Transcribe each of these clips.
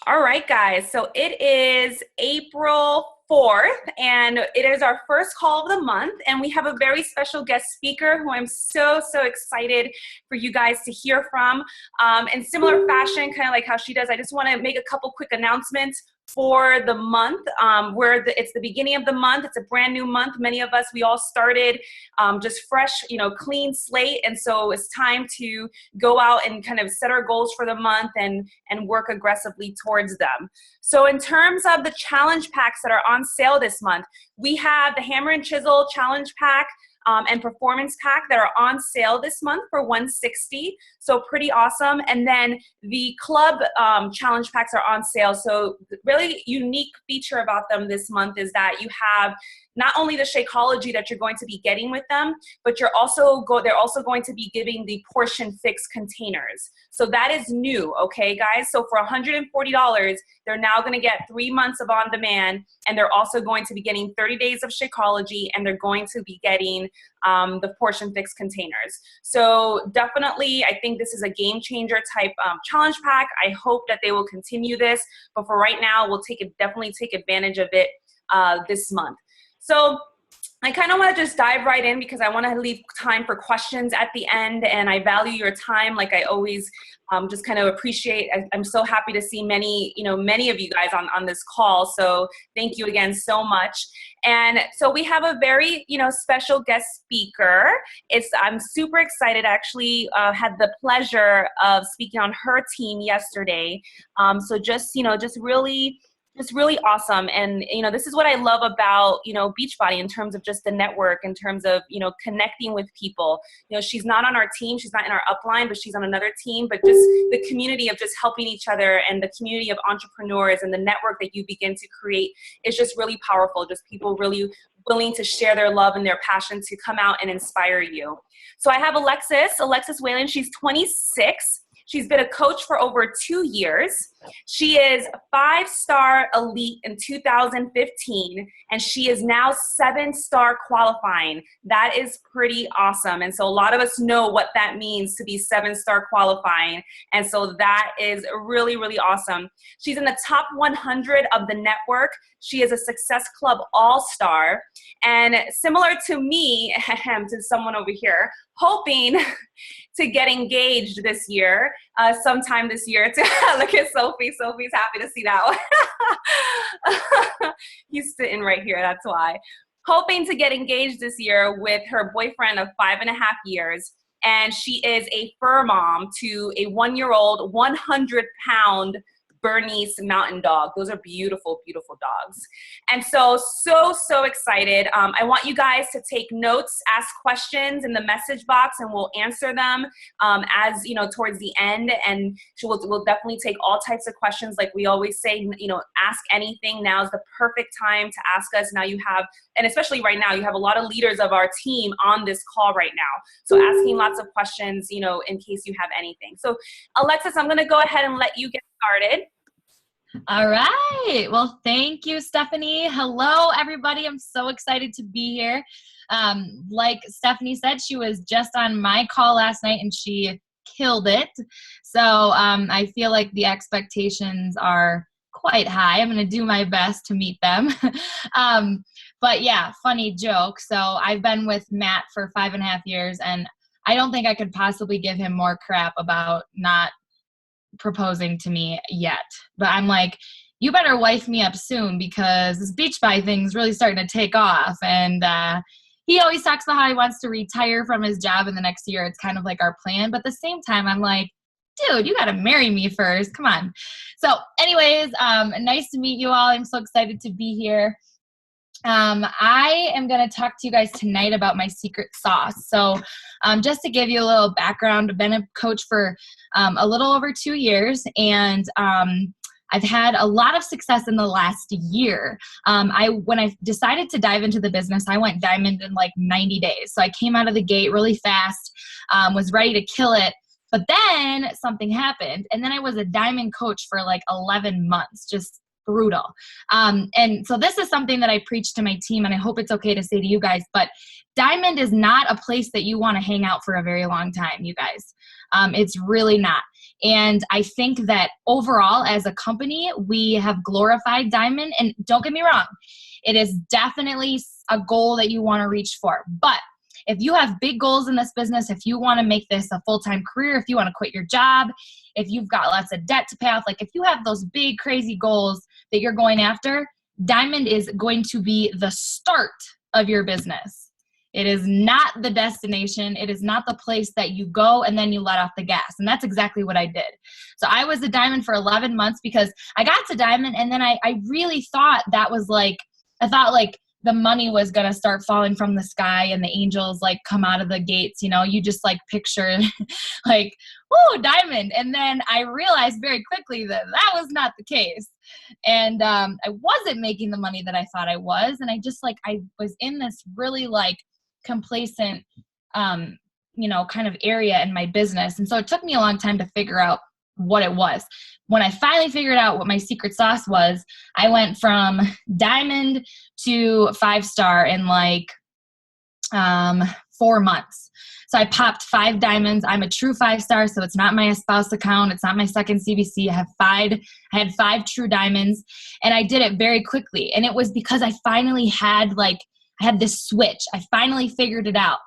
All right, guys. So it is April 4th, and it is our first call of the month. And we have a very special guest speaker who I'm so excited for you guys to hear from. In similar fashion, kind of like how she does, I just want to make a couple quick announcements for the month. It's the beginning of the month. It's a brand new month. Many of us, we all started just fresh, clean slate. And so it's time to go out and kind of set our goals for the month and work aggressively towards them. So in terms of the challenge packs that are on sale this month, we have the Hammer and Chisel Challenge Pack and Performance Pack that are on sale this month for $160. So pretty awesome. And then the Club Challenge Packs are on sale. So the really unique feature about them this month is that you have not only the Shakeology that you're going to be getting with them, but they're also going to be giving the portion fix containers. So that is new, okay, guys? So for $140, they're now going to get 3 months of on demand, and they're also going to be getting 30 days of Shakeology, and they're going to be getting the portion fix containers. So definitely, I think this is a game changer type challenge pack. I hope that they will continue this, but for right now, we'll definitely take advantage of it this month. So I kind of want to just dive right in because I want to leave time for questions at the end, and I value your time like I always just kind of appreciate. I'm so happy to see many of you guys on this call. So thank you again so much. And so we have a very, special guest speaker. I'm super excited. I actually had the pleasure of speaking on her team yesterday. So just really awesome. And, this is what I love about, Beachbody in terms of just the network, in terms of, connecting with people. She's not on our team. She's not in our upline, but she's on another team. But just the community of just helping each other and the community of entrepreneurs and the network that you begin to create is just really powerful. Just people really willing to share their love and their passion to come out and inspire you. So I have Alexis Whalen. She's 26. She's been a coach for over 2 years. She is 5-star elite in 2015, and she is now 7-star qualifying. That is pretty awesome. And so a lot of us know what that means to be 7-star qualifying. And so that is really, really awesome. She's in the top 100 of the network. She is a Success Club All-Star. And similar to me, to someone over here, hoping to get engaged this year, sometime this year. Look at Sophie. Sophie's happy to see that one. He's sitting right here, that's why. Hoping to get engaged this year with her boyfriend of 5.5 years. And she is a fur mom to a 1-year-old, 100-pound Bernese mountain dog. Those are beautiful, beautiful dogs. And so excited. I want you guys to take notes, ask questions in the message box, and we'll answer them as, towards the end. And we'll definitely take all types of questions. Like we always say, ask anything. Now is the perfect time to ask us. Now you have, and especially right now, you have a lot of leaders of our team on this call right now. So asking lots of questions, in case you have anything. So Alexis, I'm going to go ahead and let you get started. All right. Well, thank you, Stephanie. Hello, everybody. I'm so excited to be here. Like Stephanie said, she was just on my call last night and she killed it. So I feel like the expectations are quite high. I'm going to do my best to meet them. But yeah, funny joke. So I've been with Matt for 5.5 years, and I don't think I could possibly give him more crap about not proposing to me yet. But I'm like, you better wife me up soon because this Beachbody thing's really starting to take off. And he always talks about how he wants to retire from his job in the next year. It's kind of like our plan. But at the same time, I'm like, dude, you got to marry me first. Come on. So anyways, nice to meet you all. I'm so excited to be here. I am going to talk to you guys tonight about my secret sauce. So just to give you a little background, I've been a coach for a little over 2 years, and I've had a lot of success in the last year. When I decided to dive into the business, I went diamond in like 90 days. So I came out of the gate really fast, was ready to kill it. But then something happened, and then I was a diamond coach for like 11 months, just brutal. And so this is something that I preach to my team, and I hope it's okay to say to you guys, but diamond is not a place that you want to hang out for a very long time, you guys. It's really not. And I think that overall as a company, we have glorified diamond. And don't get me wrong, it is definitely a goal that you want to reach for. But if you have big goals in this business, if you want to make this a full-time career, if you want to quit your job, if you've got lots of debt to pay off, like if you have those big crazy goals that you're going after, diamond is going to be the start of your business. It is not the destination. It is not the place that you go and then you let off the gas. And that's exactly what I did. So I was a diamond for 11 months because I got to diamond, and then I really thought that was like, I thought like the money was going to start falling from the sky and the angels like come out of the gates. You know, you just like picture like, whoa, diamond. And then I realized very quickly that that was not the case. And I wasn't making the money that I thought I was. And I just like, I was in this really like complacent, you know, kind of area in my business. And so it took me a long time to figure out what it was. When I finally figured out what my secret sauce was, I went from diamond to 5-star in like 4 months. So I popped 5 diamonds. I'm a true 5-star, so it's not my spouse account. It's not my second CBC. I had 5 true diamonds, and I did it very quickly. And it was because I finally had I had this switch. I finally figured it out.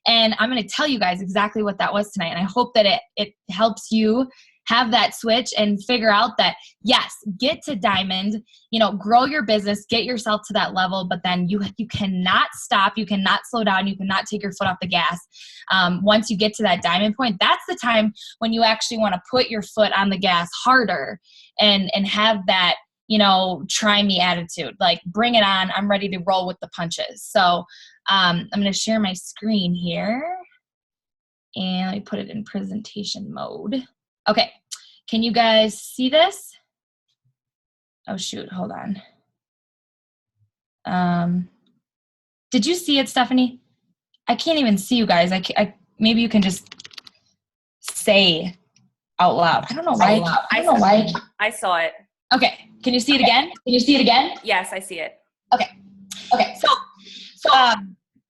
And I'm going to tell you guys exactly what that was tonight. And I hope that it helps you have that switch and figure out that, yes, get to diamond, you know, grow your business, get yourself to that level, but then you cannot stop, you cannot slow down, you cannot take your foot off the gas. Once you get to that diamond point, that's the time when you actually want to put your foot on the gas harder and have that, you know, try me attitude, like bring it on. I'm ready to roll with the punches. So I'm going to share my screen here and let me put it in presentation mode. Okay. Can you guys see this? Oh shoot. Hold on. Did you see it, Stephanie? I can't even see you guys. Maybe you can just say out loud. I don't know why. I saw it. Okay. Can you see it again? Can you see it again? Yes, I see it. Okay. So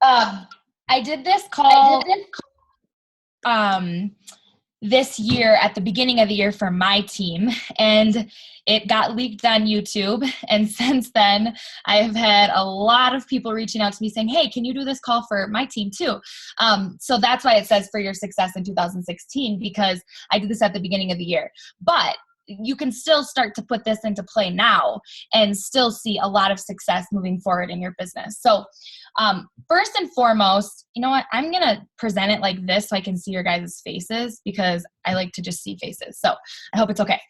I did this call this year at the beginning of the year for my team, and it got leaked on YouTube. And since then, I've had a lot of people reaching out to me saying, hey, can you do this call for my team too? So that's why it says for your success in 2016, because I did this at the beginning of the year. But you can still start to put this into play now and still see a lot of success moving forward in your business. So first and foremost, you know what? I'm going to present it like this so I can see your guys' faces, because I like to just see faces. So I hope it's okay.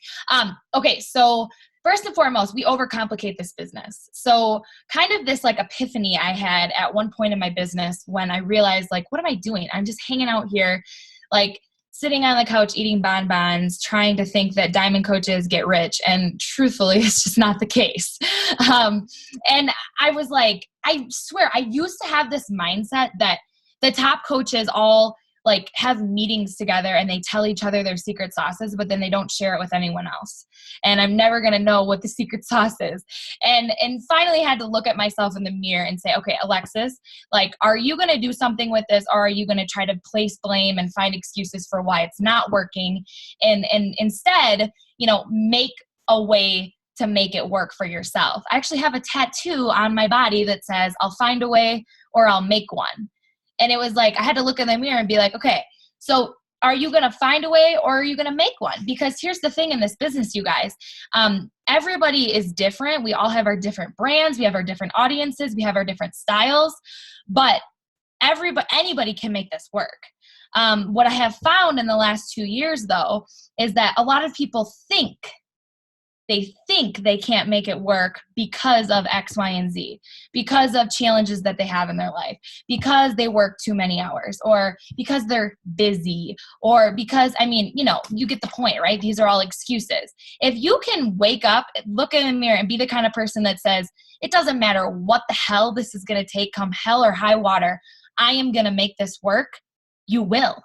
Okay. So first and foremost, we overcomplicate this business. So kind of this like epiphany I had at one point in my business when I realized, like, what am I doing? I'm just hanging out here, like, sitting on the couch eating bonbons, trying to think that diamond coaches get rich. And truthfully, it's just not the case. And I was like, I swear, I used to have this mindset that the top coaches all like have meetings together and they tell each other their secret sauces, but then they don't share it with anyone else. And I'm never going to know what the secret sauce is. And finally had to look at myself in the mirror and say, okay, Alexis, like, are you going to do something with this? Or are you going to try to place blame and find excuses for why it's not working? And instead, you know, make a way to make it work for yourself. I actually have a tattoo on my body that says, I'll find a way or I'll make one. And it was like, I had to look in the mirror and be like, okay, so are you going to find a way or are you going to make one? Because here's the thing in this business, you guys, everybody is different. We all have our different brands. We have our different audiences. We have our different styles, but anybody can make this work. What I have found in the last 2 years though, is that a lot of people think they can't make it work because of X, Y, and Z, because of challenges that they have in their life, because they work too many hours, or because they're busy, or because, I mean, you know, you get the point, right? These are all excuses. If you can wake up, look in the mirror, and be the kind of person that says, it doesn't matter what the hell this is going to take, come hell or high water, I am going to make this work, you will.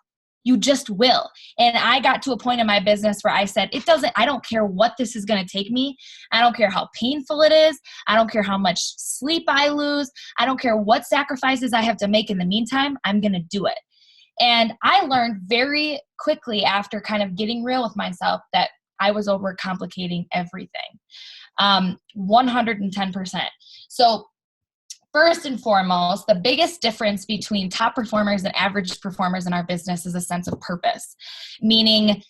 You just will. And I got to a point in my business where I said, I don't care what this is going to take me. I don't care how painful it is. I don't care how much sleep I lose. I don't care what sacrifices I have to make in the meantime. I'm going to do it. And I learned very quickly after kind of getting real with myself that I was overcomplicating everything. 110%. So first and foremost, the biggest difference between top performers and average performers in our business is a sense of purpose, meaning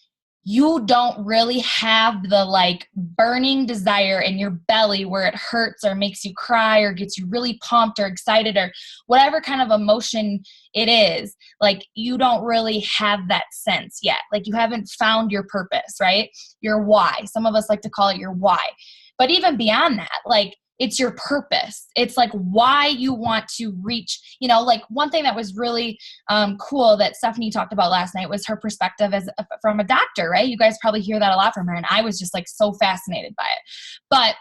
you don't really have the like burning desire in your belly where it hurts or makes you cry or gets you really pumped or excited or whatever kind of emotion it is. Like you don't really have that sense yet. Like you haven't found your purpose, right? Your why. Some of us like to call it your why. But even beyond that, like it's your purpose. It's like why you want to reach, like one thing that was really cool that Stephanie talked about last night was her perspective from a doctor, right? You guys probably hear that a lot from her. And I was just like so fascinated by it. But,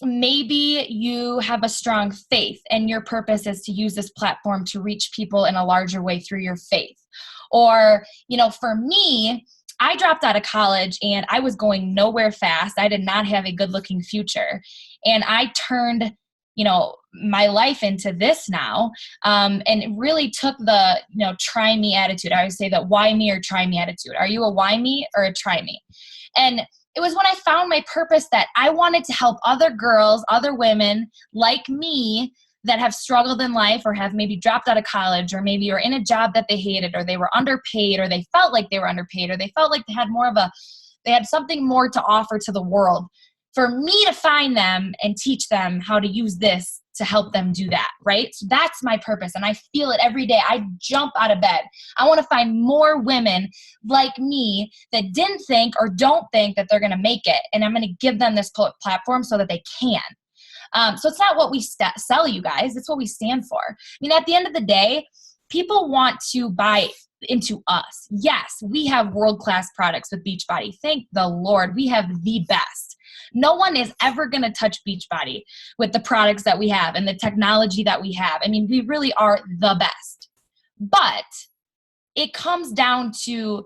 maybe you have a strong faith and your purpose is to use this platform to reach people in a larger way through your faith. Or, for me, I dropped out of college and I was going nowhere fast. I did not have a good looking future. And I turned, my life into this now. And it really took the, try me attitude. I always say that why me or try me attitude. Are you a why me or a try me? And it was when I found my purpose that I wanted to help other girls, other women like me that have struggled in life or have maybe dropped out of college or maybe are in a job that they hated or they were underpaid or they felt like they were underpaid or they felt like they had something more to offer to the world. For me to find them and teach them how to use this to help them do that, right? So that's my purpose. And I feel it every day. I jump out of bed. I want to find more women like me that didn't think or don't think that they're going to make it. And I'm going to give them this platform so that they can. So it's not what we sell, you guys. It's what we stand for. I mean, at the end of the day, people want to buy into us. Yes, we have world-class products with Beachbody. Thank the Lord. We have the best. No one is ever going to touch Beachbody with the products that we have and the technology that we have. I mean, we really are the best. But it comes down to,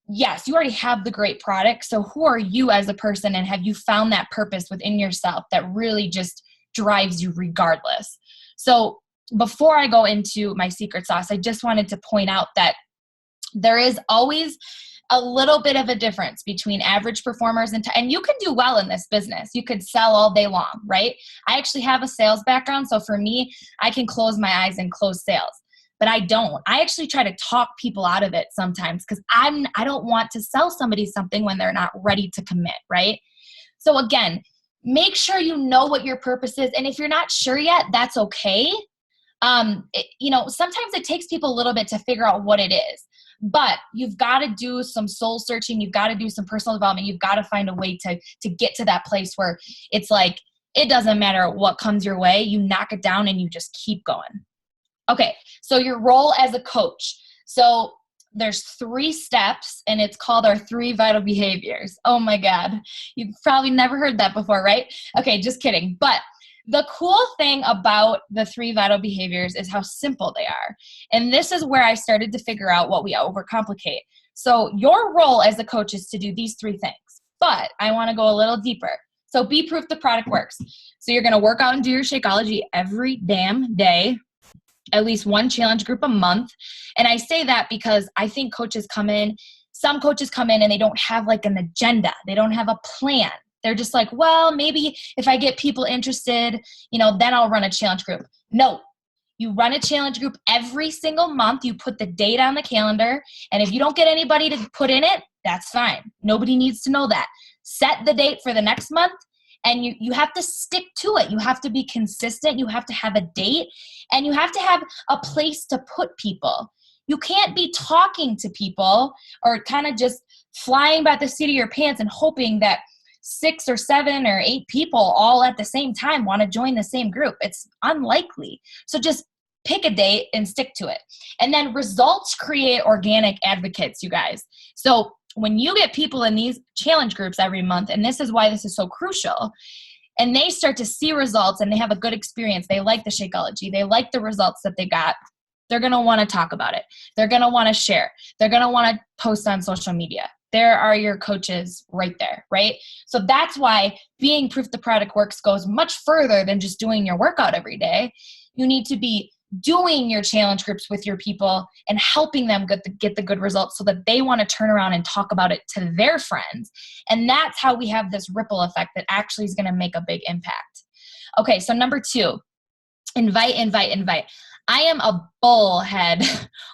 yes, you already have the great product. So who are you as a person, and have you found that purpose within yourself that really just drives you regardless? So before I go into my secret sauce, I just wanted to point out that there is always a little bit of a difference between average performers and you can do well in this business. You could sell all day long, right? I actually have a sales background. So for me, I can close my eyes and close sales. But I don't. I actually try to talk people out of it sometimes because I don't want to sell somebody something when they're not ready to commit, right? So again, make sure you know what your purpose is. And if you're not sure yet, that's okay. Sometimes it takes people a little bit to figure out what it is. But you've got to do some soul searching. You've got to do some personal development. You've got to find a way to get to that place where it's like, it doesn't matter what comes your way. You knock it down and you just keep going. Okay, so your role as a coach. So there's 3 steps, and it's called our 3 vital behaviors. Oh my God, you've probably never heard that before, right? Okay, just kidding. But the cool thing about the 3 vital behaviors is how simple they are. And this is where I started to figure out what we overcomplicate. So your role as a coach is to do these 3 things, but I want to go a little deeper. So be proof the product works. So you're going to work out and do your Shakeology every damn day, at least 1 challenge group a month. And I say that because I think some coaches come in and they don't have like an agenda. They don't have a plan. They're just like, well, maybe if I get people interested, then I'll run a challenge group. No, you run a challenge group every single month. You put the date on the calendar. And if you don't get anybody to put in it, that's fine. Nobody needs to know that. Set the date for the next month. And you have to stick to it. You have to be consistent. You have to have a date. And you have to have a place to put people. You can't be talking to people or kind of just flying by the seat of your pants and hoping that 6 or 7 or 8 people all at the same time want to join the same group. It's unlikely. So just pick a date and stick to it. And then results create organic advocates, you guys. So when you get people in these challenge groups every month, and this is why this is so crucial, and they start to see results and they have a good experience, they like the Shakeology, they like the results that they got, they're going to want to talk about it. They're going to want to share. They're going to want to post on social media. There are your coaches right there, right? So that's why being proof the product works goes much further than just doing your workout every day. You need to be doing your challenge groups with your people and helping them get the good results so that they want to turn around and talk about it to their friends. And that's how we have this ripple effect that actually is going to make a big impact. Okay, so number 2, invite. I am a bullhead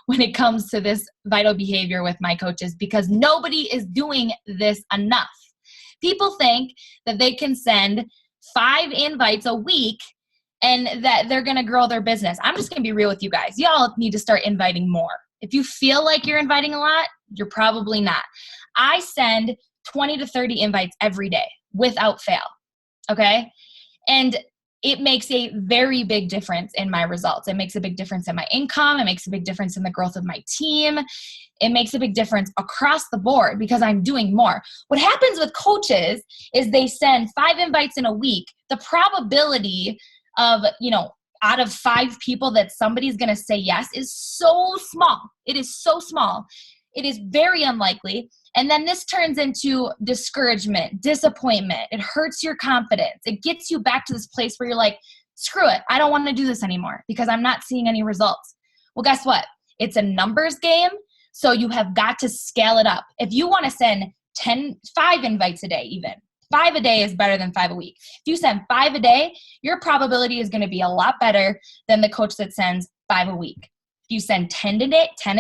when it comes to this vital behavior with my coaches because nobody is doing this enough. People think that they can send 5 invites a week and that they're going to grow their business. I'm just going to be real with you guys. Y'all need to start inviting more. If you feel like you're inviting a lot, you're probably not. I send 20 to 30 invites every day without fail. Okay? And it makes a very big difference in my results. It makes a big difference in my income. It makes a big difference in the growth of my team. It makes a big difference across the board because I'm doing more. What happens with coaches is they send 5 invites in a week. The probability of, out of 5 people that somebody's going to say yes is so small. It is so small. It is very unlikely. And then this turns into discouragement, disappointment. It hurts your confidence. It gets you back to this place where you're like, screw it. I don't want to do this anymore because I'm not seeing any results. Well, guess what? It's a numbers game. So you have got to scale it up. If you want to send 5 invites a day even, 5 a day is better than 5 a week. If you send 5 a day, your probability is going to be a lot better than the coach that sends 5 a week. If you send 10 a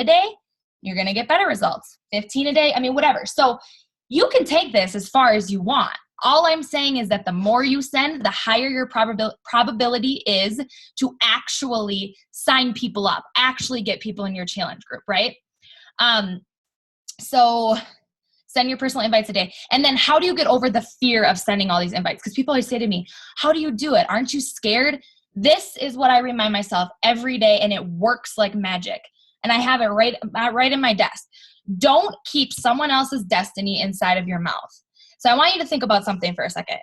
day, you're going to get better results. 15 a day, whatever. So you can take this as far as you want. All I'm saying is that the more you send, the higher your probability is to actually sign people up, actually get people in your challenge group, right? So send your personal invites a day. And then how do you get over the fear of sending all these invites? Because people always say to me, how do you do it? Aren't you scared? This is what I remind myself every day, and it works like magic. And I have it right in my desk. Don't keep someone else's destiny inside of your mouth. So I want you to think about something for a second.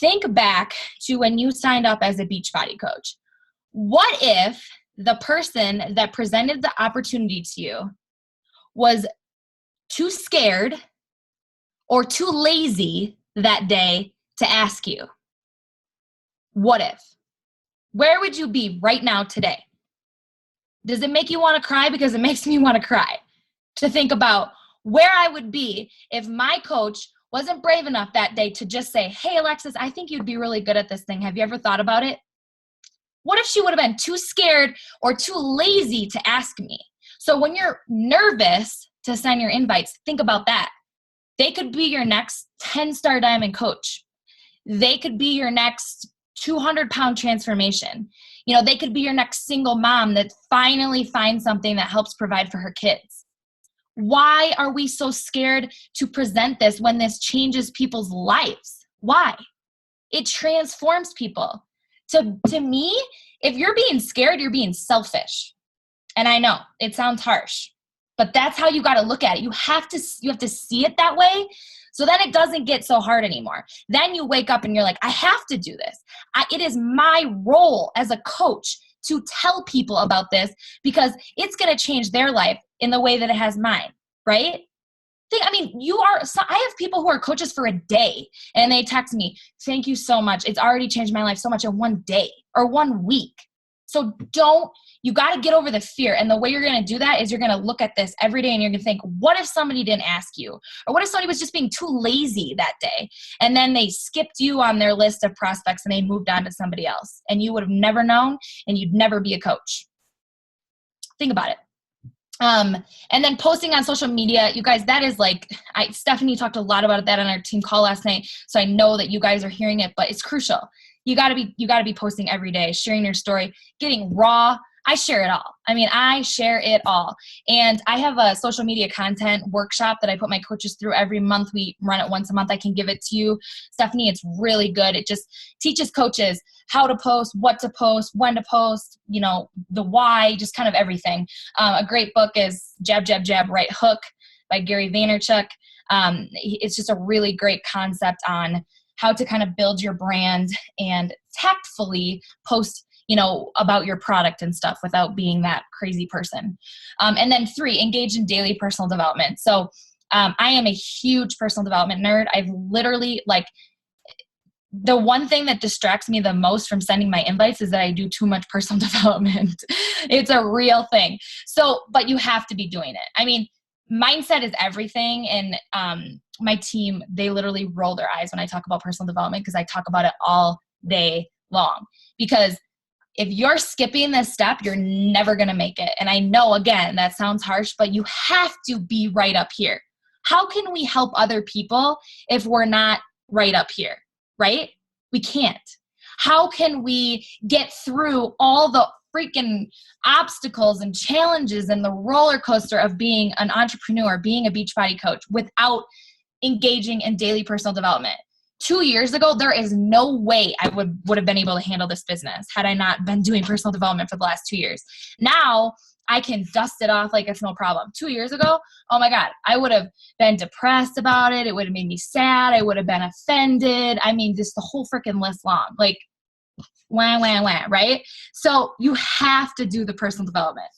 Think back to when you signed up as a Beachbody coach. What if the person that presented the opportunity to you was too scared or too lazy that day to ask you? What if? Where would you be right now today? Does it make you want to cry? Because it makes me want to cry to think about where I would be if my coach wasn't brave enough that day to just say, hey, Alexis, I think you'd be really good at this thing. Have you ever thought about it? What if she would have been too scared or too lazy to ask me? So when you're nervous to send your invites, think about that. They could be your next 10-star diamond coach. They could be your next 200-pound transformation. They could be your next single mom that finally finds something that helps provide for her kids. Why are we so scared to present this when this changes people's lives? Why? It transforms people. To me, if you're being scared, you're being selfish. And I know it sounds harsh, but that's how you got to look at it. You have to see it that way. So then it doesn't get so hard anymore. Then you wake up and you're like, I have to do this. It is my role as a coach to tell people about this because it's going to change their life in the way that it has mine, right? I have people who are coaches for a day and they text me, thank you so much. It's already changed my life so much in one day or 1 week. So you got to get over the fear. And the way you're going to do that is you're going to look at this every day and you're going to think, what if somebody didn't ask you? Or what if somebody was just being too lazy that day? And then they skipped you on their list of prospects and they moved on to somebody else. And you would have never known and you'd never be a coach. Think about it. And then posting on social media, you guys, that is Stephanie talked a lot about that on our team call last night. So I know that you guys are hearing it, but it's crucial. You gotta be posting every day, sharing your story, getting raw. I share it all. I share it all. And I have a social media content workshop that I put my coaches through every month. We run it once a month. I can give it to you, Stephanie. It's really good. It just teaches coaches how to post, what to post, when to post, the why, just kind of everything. A great book is Jab, Jab, Jab, Right Hook by Gary Vaynerchuk. It's just a really great concept on how to kind of build your brand and tactfully post, about your product and stuff without being that crazy person. And then 3, engage in daily personal development. So I am a huge personal development nerd. I've literally the one thing that distracts me the most from sending my invites is that I do too much personal development. It's a real thing. So, but you have to be doing it. I mean, mindset is everything. And my team, they literally roll their eyes when I talk about personal development because I talk about it all day long. Because if you're skipping this step, you're never going to make it. And I know, again, that sounds harsh, but you have to be right up here. How can we help other people if we're not right up here, right? We can't. How can we get through all the freaking obstacles and challenges and the roller coaster of being an entrepreneur, being a Beachbody coach without engaging in daily personal development? 2 years ago, there is no way I would have been able to handle this business had I not been doing personal development for the last 2 years. Now I can dust it off like it's no problem. 2 years ago, oh my God, I would have been depressed about it. It would have made me sad. I would have been offended. I mean, just the whole freaking list long, like wah, wah, wah, right? So you have to do the personal development.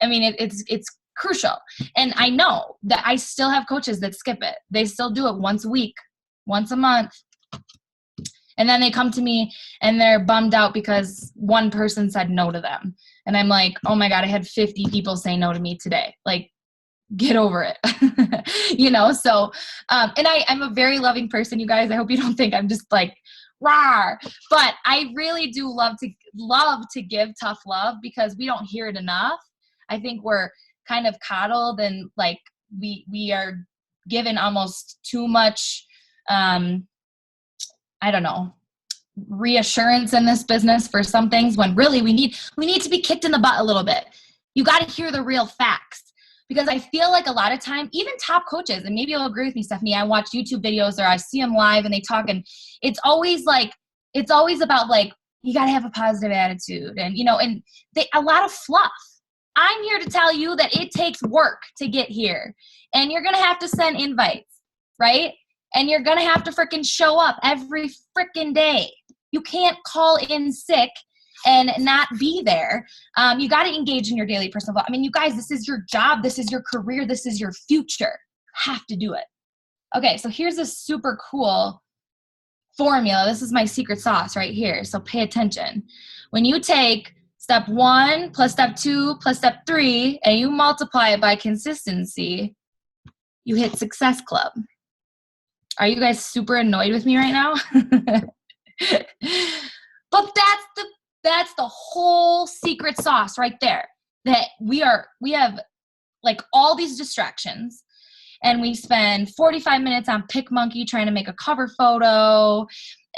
I mean, it's crucial. And I know that I still have coaches that skip it. They still do it once a week, once a month. And then they come to me and they're bummed out because one person said no to them. And I'm like, oh my God, I had 50 people say no to me today. Like, get over it. You know? So, and I'm a very loving person, you guys. I hope you don't think I'm just like, rawr. But I really do love to give tough love because we don't hear it enough. I think we're kind of coddled and like we are given almost too much, I don't know, reassurance in this business for some things when really we need to be kicked in the butt a little bit. You got to hear the real facts because I feel like a lot of time, even top coaches, and maybe you'll agree with me, Stephanie, I watch YouTube videos or I see them live and they talk and it's always about like, you got to have a positive attitude and, you know, and a lot of fluff. I'm here to tell you that it takes work to get here and you're going to have to send invites, right? And you're going to have to freaking show up every freaking day. You can't call in sick and not be there. You got to engage in your daily personal development. I mean, you guys, this is your job. This is your career. This is your future. Have to do it. Okay, so here's a super cool formula. This is my secret sauce right here. So pay attention. When you take step 1 plus step 2 plus step 3 and you multiply it by consistency, you hit Success Club. Are you guys super annoyed with me right now? But that's the whole secret sauce right there. That we have like all these distractions and we spend 45 minutes on PicMonkey trying to make a cover photo.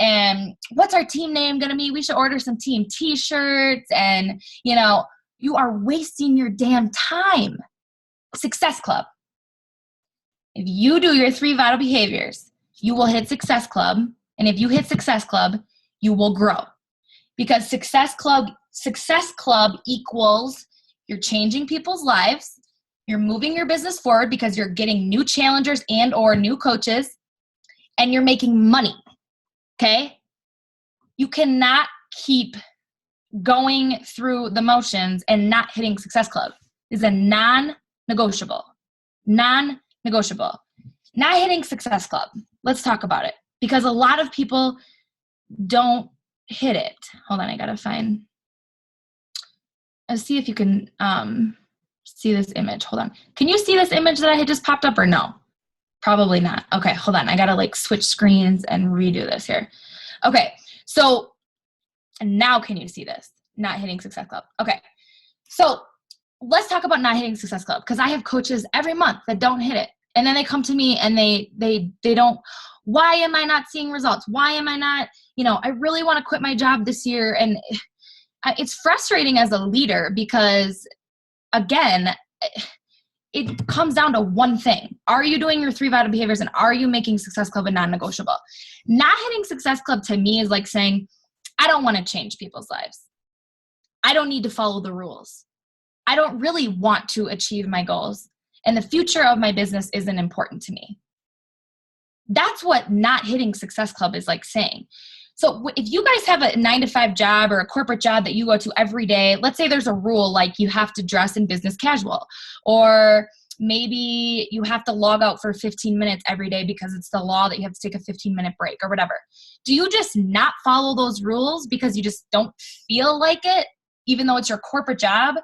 And what's our team name going to be? We should order some team t-shirts and, you know, you are wasting your damn time. Success Club. If you do your 3 vital behaviors, you will hit Success Club. And if you hit Success Club, you will grow. Because Success Club equals you're changing people's lives, you're moving your business forward because you're getting new challengers and or new coaches, and you're making money. Okay? You cannot keep going through the motions and not hitting Success Club. It's a non-negotiable. Non-negotiable. Not hitting Success Club. Let's talk about it. Because a lot of people don't hit it. Hold on, I gotta find. Let's see if you can see this image. Hold on. Can you see this image that I had just popped up or no? Probably not. Okay, hold on. I gotta like switch screens and redo this here. Okay, so now can you see this? Not hitting Success Club. Okay, so let's talk about not hitting Success Club because I have coaches every month that don't hit it. And then they come to me and they don't, why am I not seeing results? Why am I not, you know, I really want to quit my job this year. And it's frustrating as a leader because, again, it comes down to one thing. Are you doing your 3 vital behaviors and are you making Success Club a non-negotiable? Not hitting Success Club to me is like saying, I don't want to change people's lives. I don't need to follow the rules. I don't really want to achieve my goals. And the future of my business isn't important to me. That's what not hitting Success Club is like saying. So if you guys have a 9-to-5 job or a corporate job that you go to every day, let's say there's a rule like you have to dress in business casual or maybe you have to log out for 15 minutes every day because it's the law that you have to take a 15-minute break or whatever. Do you just not follow those rules because you just don't feel like it, even though it's your corporate job?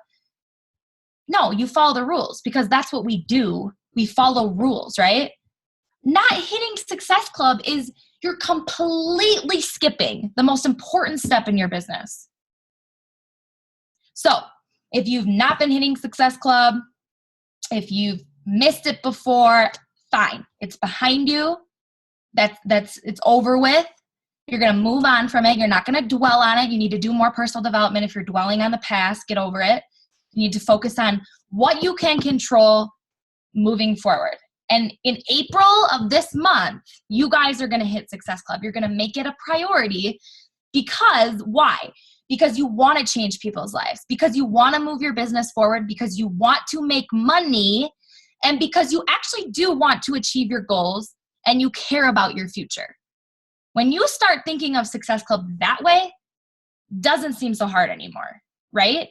No, you follow the rules because that's what we do. We follow rules, right? Not hitting Success Club is you're completely skipping the most important step in your business. So if you've not been hitting Success Club, if you've missed it before, fine. It's behind you. It's over with. You're going to move on from it. You're not going to dwell on it. You need to do more personal development. If you're dwelling on the past, get over it. You need to focus on what you can control moving forward. And in April of this month, you guys are going to hit Success Club. You're going to make it a priority because why? Because you want to change people's lives, because you want to move your business forward, because you want to make money, and because you actually do want to achieve your goals and you care about your future. When you start thinking of Success Club that way, doesn't seem so hard anymore, right?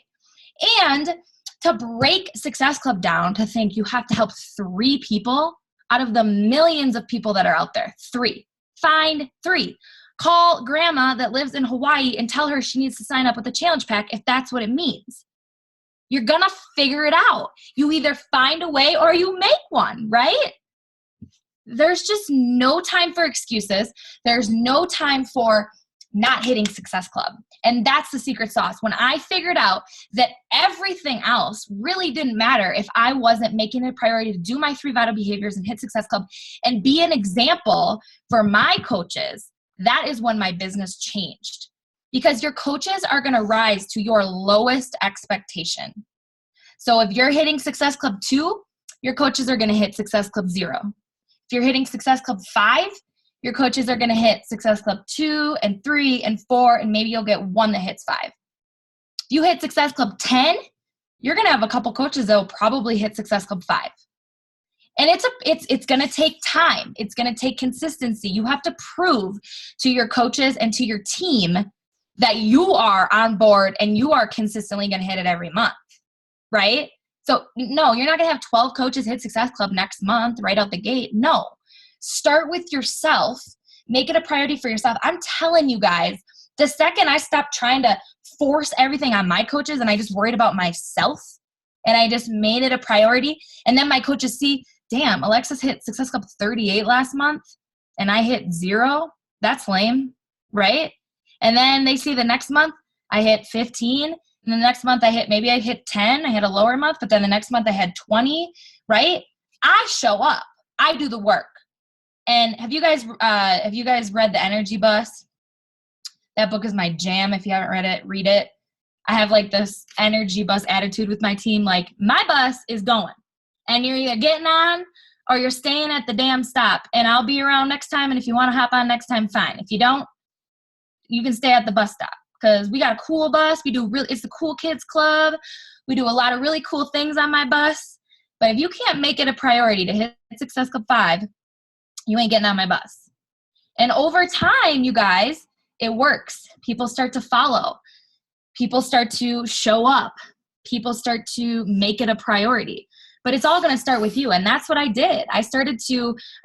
And to break Success Club down to think you have to help 3 people out of the millions of people that are out there. 3. Find 3. Call grandma that lives in Hawaii and tell her she needs to sign up with the challenge pack if that's what it means. You're going to figure it out. You either find a way or you make one, right? There's just no time for excuses. There's no time for not hitting Success Club. And that's the secret sauce. When I figured out that everything else really didn't matter if I wasn't making it a priority to do my 3 vital behaviors and hit Success Club and be an example for my coaches, that is when my business changed. Because your coaches are going to rise to your lowest expectation. So if you're hitting Success Club 2, your coaches are going to hit Success Club 0. If you're hitting Success Club 5, your coaches are going to hit Success Club 2 and 3 and 4, and maybe you'll get one that hits 5. If you hit Success Club 10, you're going to have a couple coaches that will probably hit Success Club 5. And it's going to take time. It's going to take consistency. You have to prove to your coaches and to your team that you are on board and you are consistently going to hit it every month, right? So no, you're not going to have 12 coaches hit Success Club next month right out the gate. No. Start with yourself. Make it a priority for yourself. I'm telling you guys, the second I stopped trying to force everything on my coaches and I just worried about myself and I just made it a priority, and then my coaches see, damn, Alexis hit Success Club 38 last month and I hit 0. That's lame, right? And then they see the next month I hit 15, and the next month I hit 10. I had a lower month, but then the next month I had 20, right? I show up. I do the work. And have you guys read The Energy Bus? That book is my jam. If you haven't read it, read it. I have like this energy bus attitude with my team. Like, my bus is going. And you're either getting on or you're staying at the damn stop. And I'll be around next time. And if you want to hop on next time, fine. If you don't, you can stay at the bus stop. Because we got a cool bus. It's the Cool Kids Club. We do a lot of really cool things on my bus. But if you can't make it a priority to hit Success Club 5, you ain't getting on my bus. And over time, you guys, it works. People start to follow. People start to show up. People start to make it a priority. But it's all going to start with you. And that's what I did. I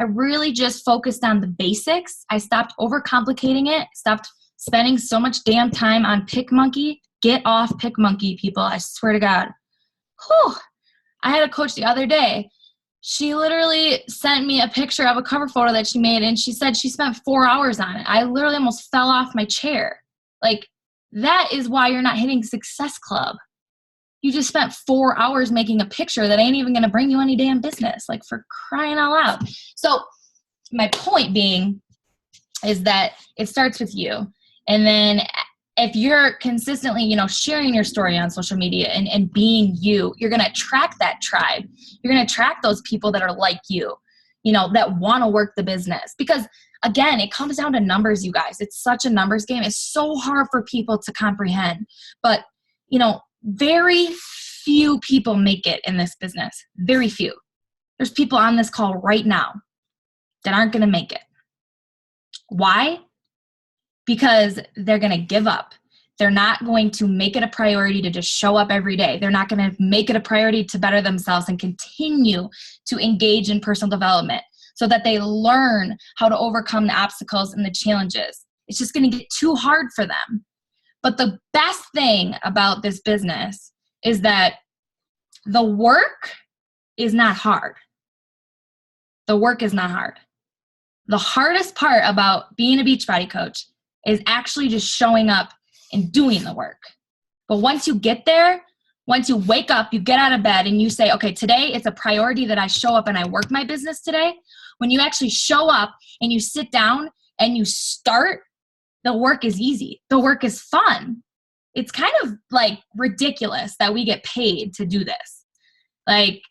really just focused on the basics. I stopped overcomplicating it. Stopped spending so much damn time on PickMonkey. Get off PickMonkey, people. I swear to God. Whew. I had a coach the other day. She literally sent me a picture of a cover photo that she made, and she said she spent 4 hours on it. I literally almost fell off my chair. Like, that is why you're not hitting Success Club. You just spent 4 hours making a picture that ain't even going to bring you any damn business, like, for crying out loud. So my point being is that it starts with you. And then if you're consistently, sharing your story on social media and being you, you're going to attract that tribe. You're going to attract those people that are like you, that want to work the business. Because again, it comes down to numbers, you guys. It's such a numbers game. It's so hard for people to comprehend. But, very few people make it in this business. Very few. There's people on this call right now that aren't going to make it. Why? Because they're going to give up. They're not going to make it a priority to just show up every day. They're not going to make it a priority to better themselves and continue to engage in personal development so that they learn how to overcome the obstacles and the challenges. It's just going to get too hard for them. But the best thing about this business is that the work is not hard. The work is not hard. The hardest part about being a Beachbody coach is actually just showing up and doing the work. But once you get there, once you wake up, you get out of bed and you say, okay, today it's a priority that I show up and I work my business today. When you actually show up and you sit down and you start, the work is easy. The work is fun. It's kind of like ridiculous that we get paid to do this. Like,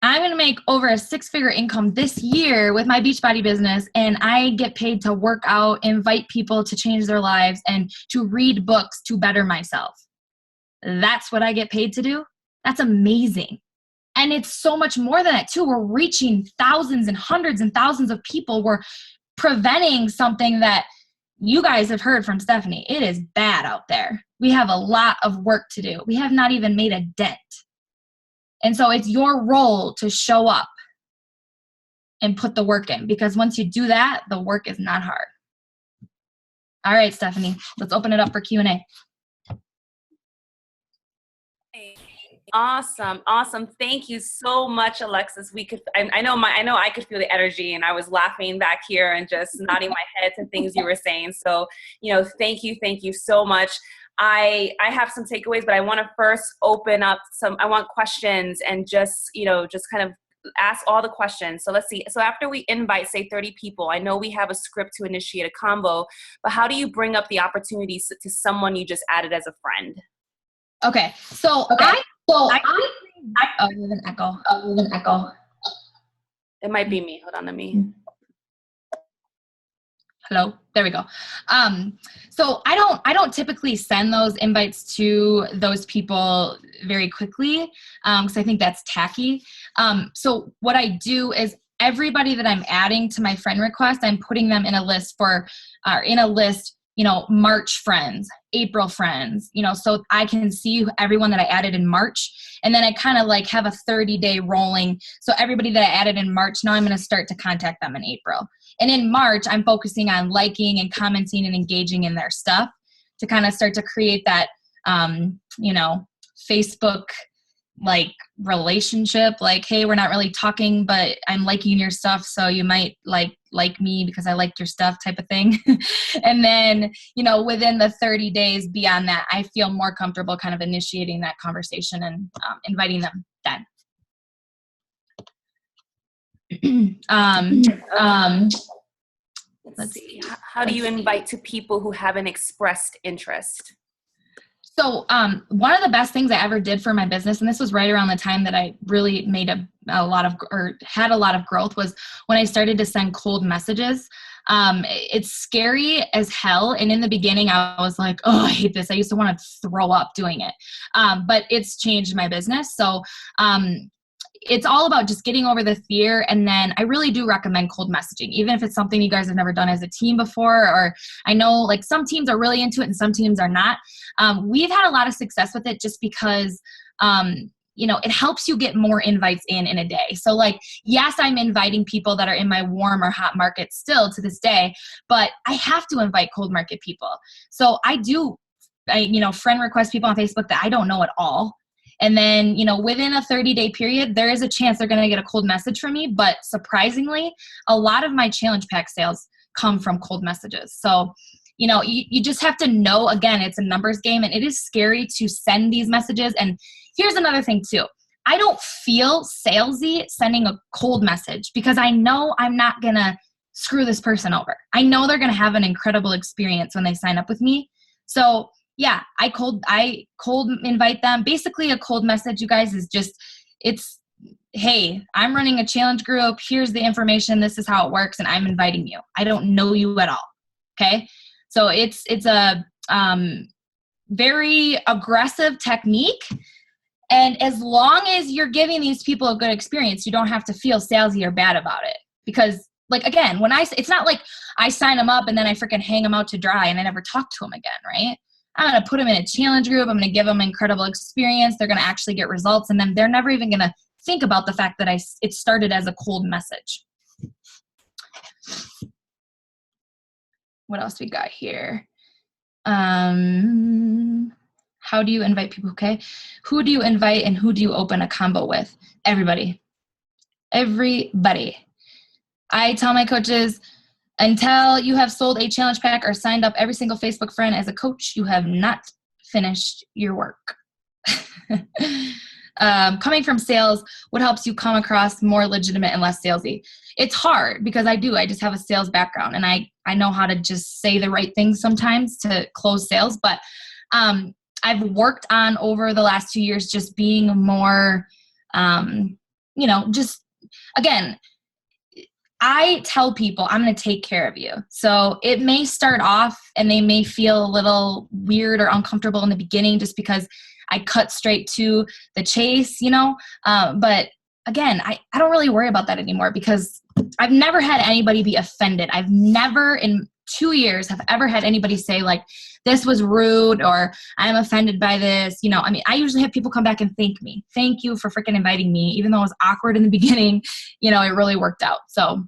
I'm going to make over a 6-figure income this year with my Beachbody business, and I get paid to work out, invite people to change their lives, and to read books to better myself. That's what I get paid to do. That's amazing. And it's so much more than that too. We're reaching thousands and hundreds and thousands of people. We're preventing something that you guys have heard from Stephanie. It is bad out there. We have a lot of work to do. We have not even made a dent. And so it's your role to show up and put the work in, because once you do that, the work is not hard. All right, Stephanie, let's open it up for Q&A. Awesome. Thank you so much, Alexis. I know I could feel the energy, and I was laughing back here and just nodding my head to things you were saying. So, thank you so much. I have some takeaways, but I want to first open up I want questions and just kind of ask all the questions. So let's see. So after we invite, say 30 people, I know we have a script to initiate a combo, but how do you bring up the opportunities to someone you just added as a friend? Okay. So I have an echo. It might be me. Hold on to me. Hello. There we go. So I don't typically send those invites to those people very quickly because I think that's tacky. So what I do is everybody that I'm adding to my friend request, I'm putting them in a list March friends, April friends, so I can see everyone that I added in March. And then I kind of like have a 30-day rolling. So everybody that I added in March, now I'm going to start to contact them in April. And in March, I'm focusing on liking and commenting and engaging in their stuff to kind of start to create that, Facebook like relationship, like, hey, we're not really talking, but I'm liking your stuff. So you might like me because I liked your stuff type of thing. And then, within the 30 days beyond that, I feel more comfortable kind of initiating that conversation and inviting them then. Let's see. How do you invite to people who haven't expressed interest? So one of the best things I ever did for my business, and this was right around the time that I really made had a lot of growth, was when I started to send cold messages. It's scary as hell. And in the beginning, I was like, oh, I hate this. I used to want to throw up doing it. But it's changed my business. So it's all about just getting over the fear. And then I really do recommend cold messaging, even if it's something you guys have never done as a team before, or I know like some teams are really into it and some teams are not. We've had a lot of success with it just because, it helps you get more invites in a day. So like, yes, I'm inviting people that are in my warm or hot market still to this day, but I have to invite cold market people. So I friend request people on Facebook that I don't know at all. And then, within a 30-day period, there is a chance they're going to get a cold message from me. But surprisingly, a lot of my challenge pack sales come from cold messages. So, you just have to know, again, it's a numbers game, and it is scary to send these messages. And here's another thing too. I don't feel salesy sending a cold message because I know I'm not going to screw this person over. I know they're going to have an incredible experience when they sign up with me. So yeah, I cold invite them. Basically a cold message, you guys, is just, it's, hey, I'm running a challenge group. Here's the information. This is how it works. And I'm inviting you. I don't know you at all. Okay. So it's a very aggressive technique. And as long as you're giving these people a good experience, you don't have to feel salesy or bad about it. Because like, again, it's not like I sign them up and then I freaking hang them out to dry and I never talk to them again. Right. I'm going to put them in a challenge group. I'm going to give them incredible experience. They're going to actually get results. And then they're never even going to think about the fact that it started as a cold message. What else we got here? How do you invite people? Okay. Who do you invite and who do you open a combo with? Everybody. I tell my coaches, until you have sold a challenge pack or signed up every single Facebook friend as a coach, you have not finished your work. Coming from sales, what helps you come across more legitimate and less salesy? It's hard because I just have a sales background, and I know how to just say the right things sometimes to close sales. But I've worked on over the last 2 years just being more, just, again, I tell people I'm going to take care of you. So it may start off and they may feel a little weird or uncomfortable in the beginning just because I cut straight to the chase, but again, I don't really worry about that anymore because I've never had anybody be offended. I've never in 2 years have ever had anybody say like, this was rude or I'm offended by this. I usually have people come back and thank me. Thank you for freaking inviting me. Even though it was awkward in the beginning, it really worked out. So,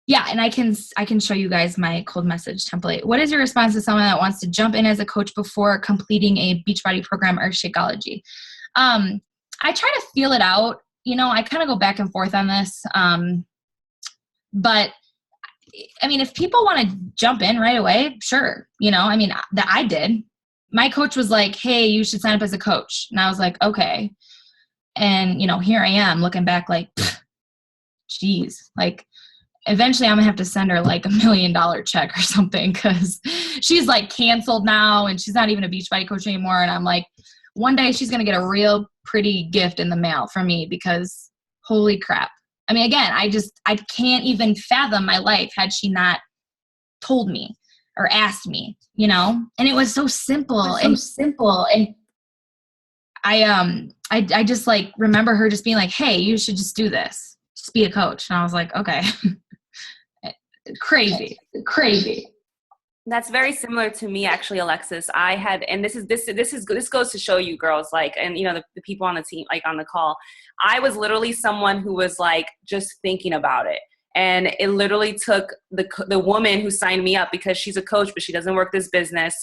yeah, and I can show you guys my cold message template. What is your response to someone that wants to jump in as a coach before completing a Beachbody program or Shakeology? I try to feel it out. I kind of go back and forth on this. But if people want to jump in right away, sure. That I did. My coach was like, hey, you should sign up as a coach. And I was like, okay. And, here I am looking back like, geez, like eventually I'm gonna have to send her like $1 million check or something because she's like canceled now and she's not even a Beachbody coach anymore. And I'm like, one day she's gonna get a real pretty gift in the mail from me because holy crap. Again, I can't even fathom my life had she not told me or asked me, and it was so simple. And I just like remember her just being like, hey, you should just do this. Just be a coach. And I was like, okay. Crazy. That's very similar to me, actually, Alexis. I had, and this goes to show you girls, like, and the people on the team, like on the call, I was literally someone who was like just thinking about it. And it literally took the woman who signed me up because she's a coach, but she doesn't work this business,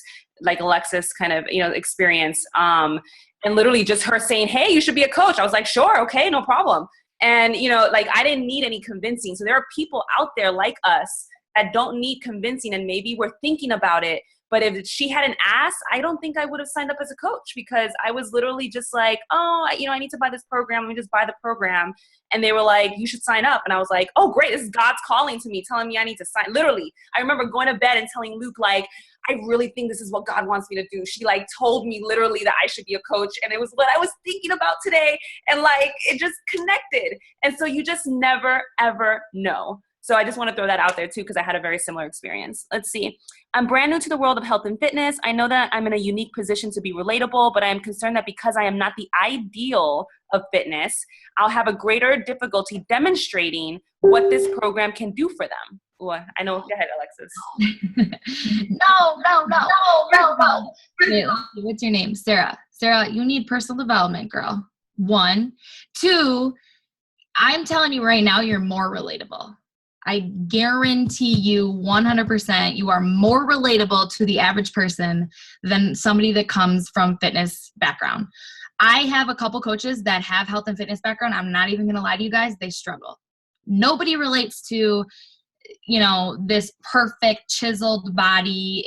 like Alexis kind of, experience. And literally just her saying, hey, you should be a coach. I was like, sure. Okay, no problem. And, I didn't need any convincing. So there are people out there like us that don't need convincing and maybe we're thinking about it. But if she hadn't asked, I don't think I would have signed up as a coach because I was literally just like, oh, I need to buy this program. Let me just buy the program. And they were like, you should sign up. And I was like, oh, great. This is God's calling to me, telling me I need to sign. Literally, I remember going to bed and telling Luke, like, I really think this is what God wants me to do. She like told me literally that I should be a coach. And it was what I was thinking about today. And like, it just connected. And so you just never, ever know. So I just want to throw that out there too, because I had a very similar experience. Let's see. I'm brand new to the world of health and fitness. I know that I'm in a unique position to be relatable, but I am concerned that because I am not the ideal of fitness, I'll have a greater difficulty demonstrating what this program can do for them. Ooh, I know. Go ahead, Alexis. No. What's your name? Sarah. Sarah, you need personal development, girl. 1. 2, I'm telling you right now, you're more relatable. I guarantee you 100% you are more relatable to the average person than somebody that comes from fitness background. I have a couple coaches that have health and fitness background. I'm not even going to lie to you guys. They struggle. Nobody relates to, this perfect chiseled body.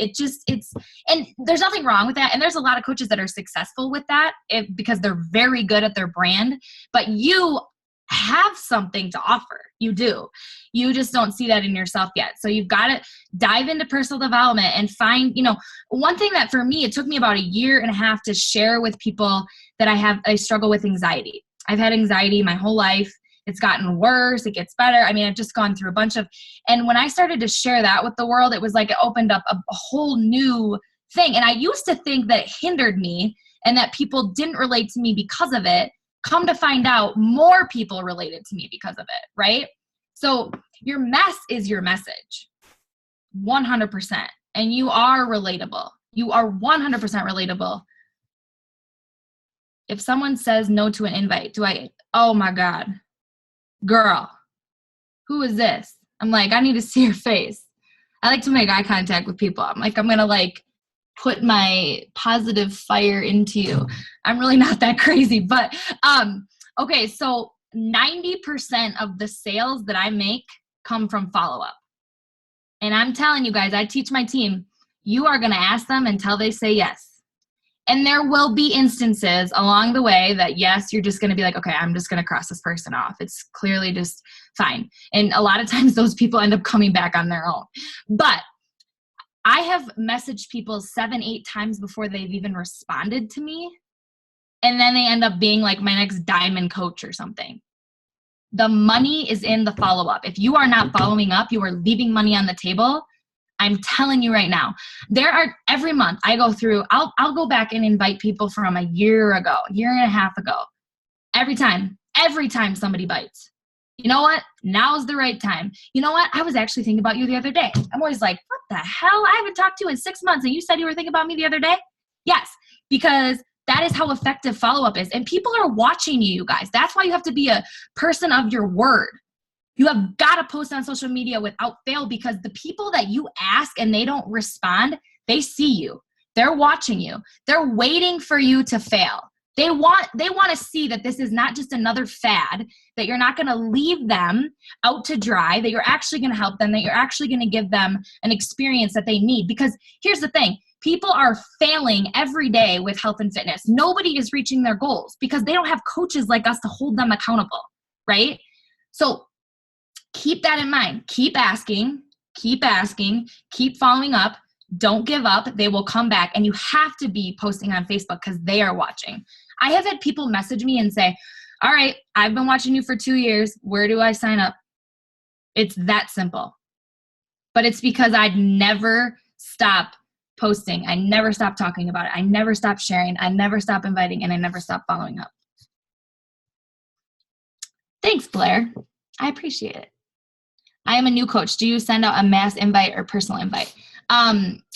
And there's nothing wrong with that. And there's a lot of coaches that are successful with that because they're very good at their brand, but you have something to offer. You do. You just don't see that in yourself yet. So you've got to dive into personal development and find, one thing that for me, it took me about 1.5 years to share with people that I struggle with anxiety. I've had anxiety my whole life. It's gotten worse. It gets better. I've just gone through a bunch of, and when I started to share that with the world, it was like it opened up a whole new thing. And I used to think that it hindered me and that people didn't relate to me because of it. Come to find out, more people related to me because of it, right? So your mess is your message, 100%. and you are relatable, you are 100% relatable. If someone says no to an invite, oh my God, girl, who is this? I'm like, I need to see your face. I like to make eye contact with people. I'm like, I'm going to like put my positive fire into you. I'm really not that crazy, but okay. So 90% of the sales that I make come from follow-up. And I'm telling you guys, I teach my team, you are going to ask them until they say yes. And there will be instances along the way that, yes, you're just going to be like, okay, I'm just going to cross this person off. It's clearly just fine. And a lot of times those people end up coming back on their own. But I have messaged people 7-8 times before they've even responded to me. And then they end up being like my next diamond coach or something. The money is in the follow-up. If you are not following up, you are leaving money on the table. I'm telling you right now, every month I go through, I'll go back and invite people from a year and a half ago. Every time somebody bites. You know what? Now's the right time. You know what? I was actually thinking about you the other day. I'm always like, what the hell? I haven't talked to you in 6 months and you said you were thinking about me the other day? Yes, because that is how effective follow-up is. And people are watching you guys. That's why you have to be a person of your word. You have got to post on social media without fail, because the people that you ask and they don't respond, they see you. They're watching you. They're waiting for you to fail. They want to see that this is not just another fad, that you're not going to leave them out to dry, that you're actually going to help them, that you're actually going to give them an experience that they need. Because here's the thing, people are failing every day with health and fitness. Nobody is reaching their goals because they don't have coaches like us to hold them accountable, right? So keep that in mind. Keep asking, keep following up. Don't give up. They will come back, and you have to be posting on Facebook because they are watching. I have had people message me and say, all right, I've been watching you for 2 years. Where do I sign up? It's that simple. But it's because I'd never stop posting. I never stop talking about it. I never stop sharing. I never stop inviting, and I never stop following up. Thanks, Blair. I appreciate it. I am a new coach. Do you send out a mass invite or personal invite?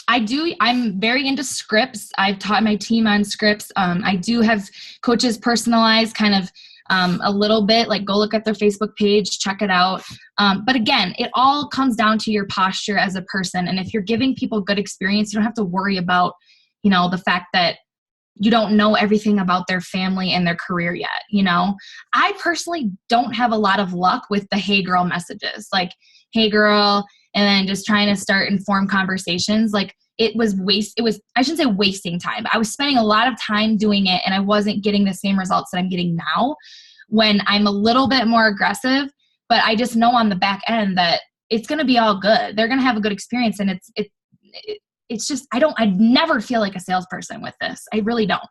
I do. I'm very into scripts. I've taught my team on scripts. I do have coaches personalized kind of a little bit, like go look at their Facebook page, check it out. But again, it all comes down to your posture as a person. And if you're giving people good experience, you don't have to worry about, the fact that you don't know everything about their family and their career yet. I personally don't have a lot of luck with the hey girl messages, like, hey girl, and then just trying to start informed conversations. Like I shouldn't say wasting time. I was spending a lot of time doing it and I wasn't getting the same results that I'm getting now when I'm a little bit more aggressive, but I just know on the back end that it's going to be all good. They're going to have a good experience. And it's just, I never feel like a salesperson with this. I really don't.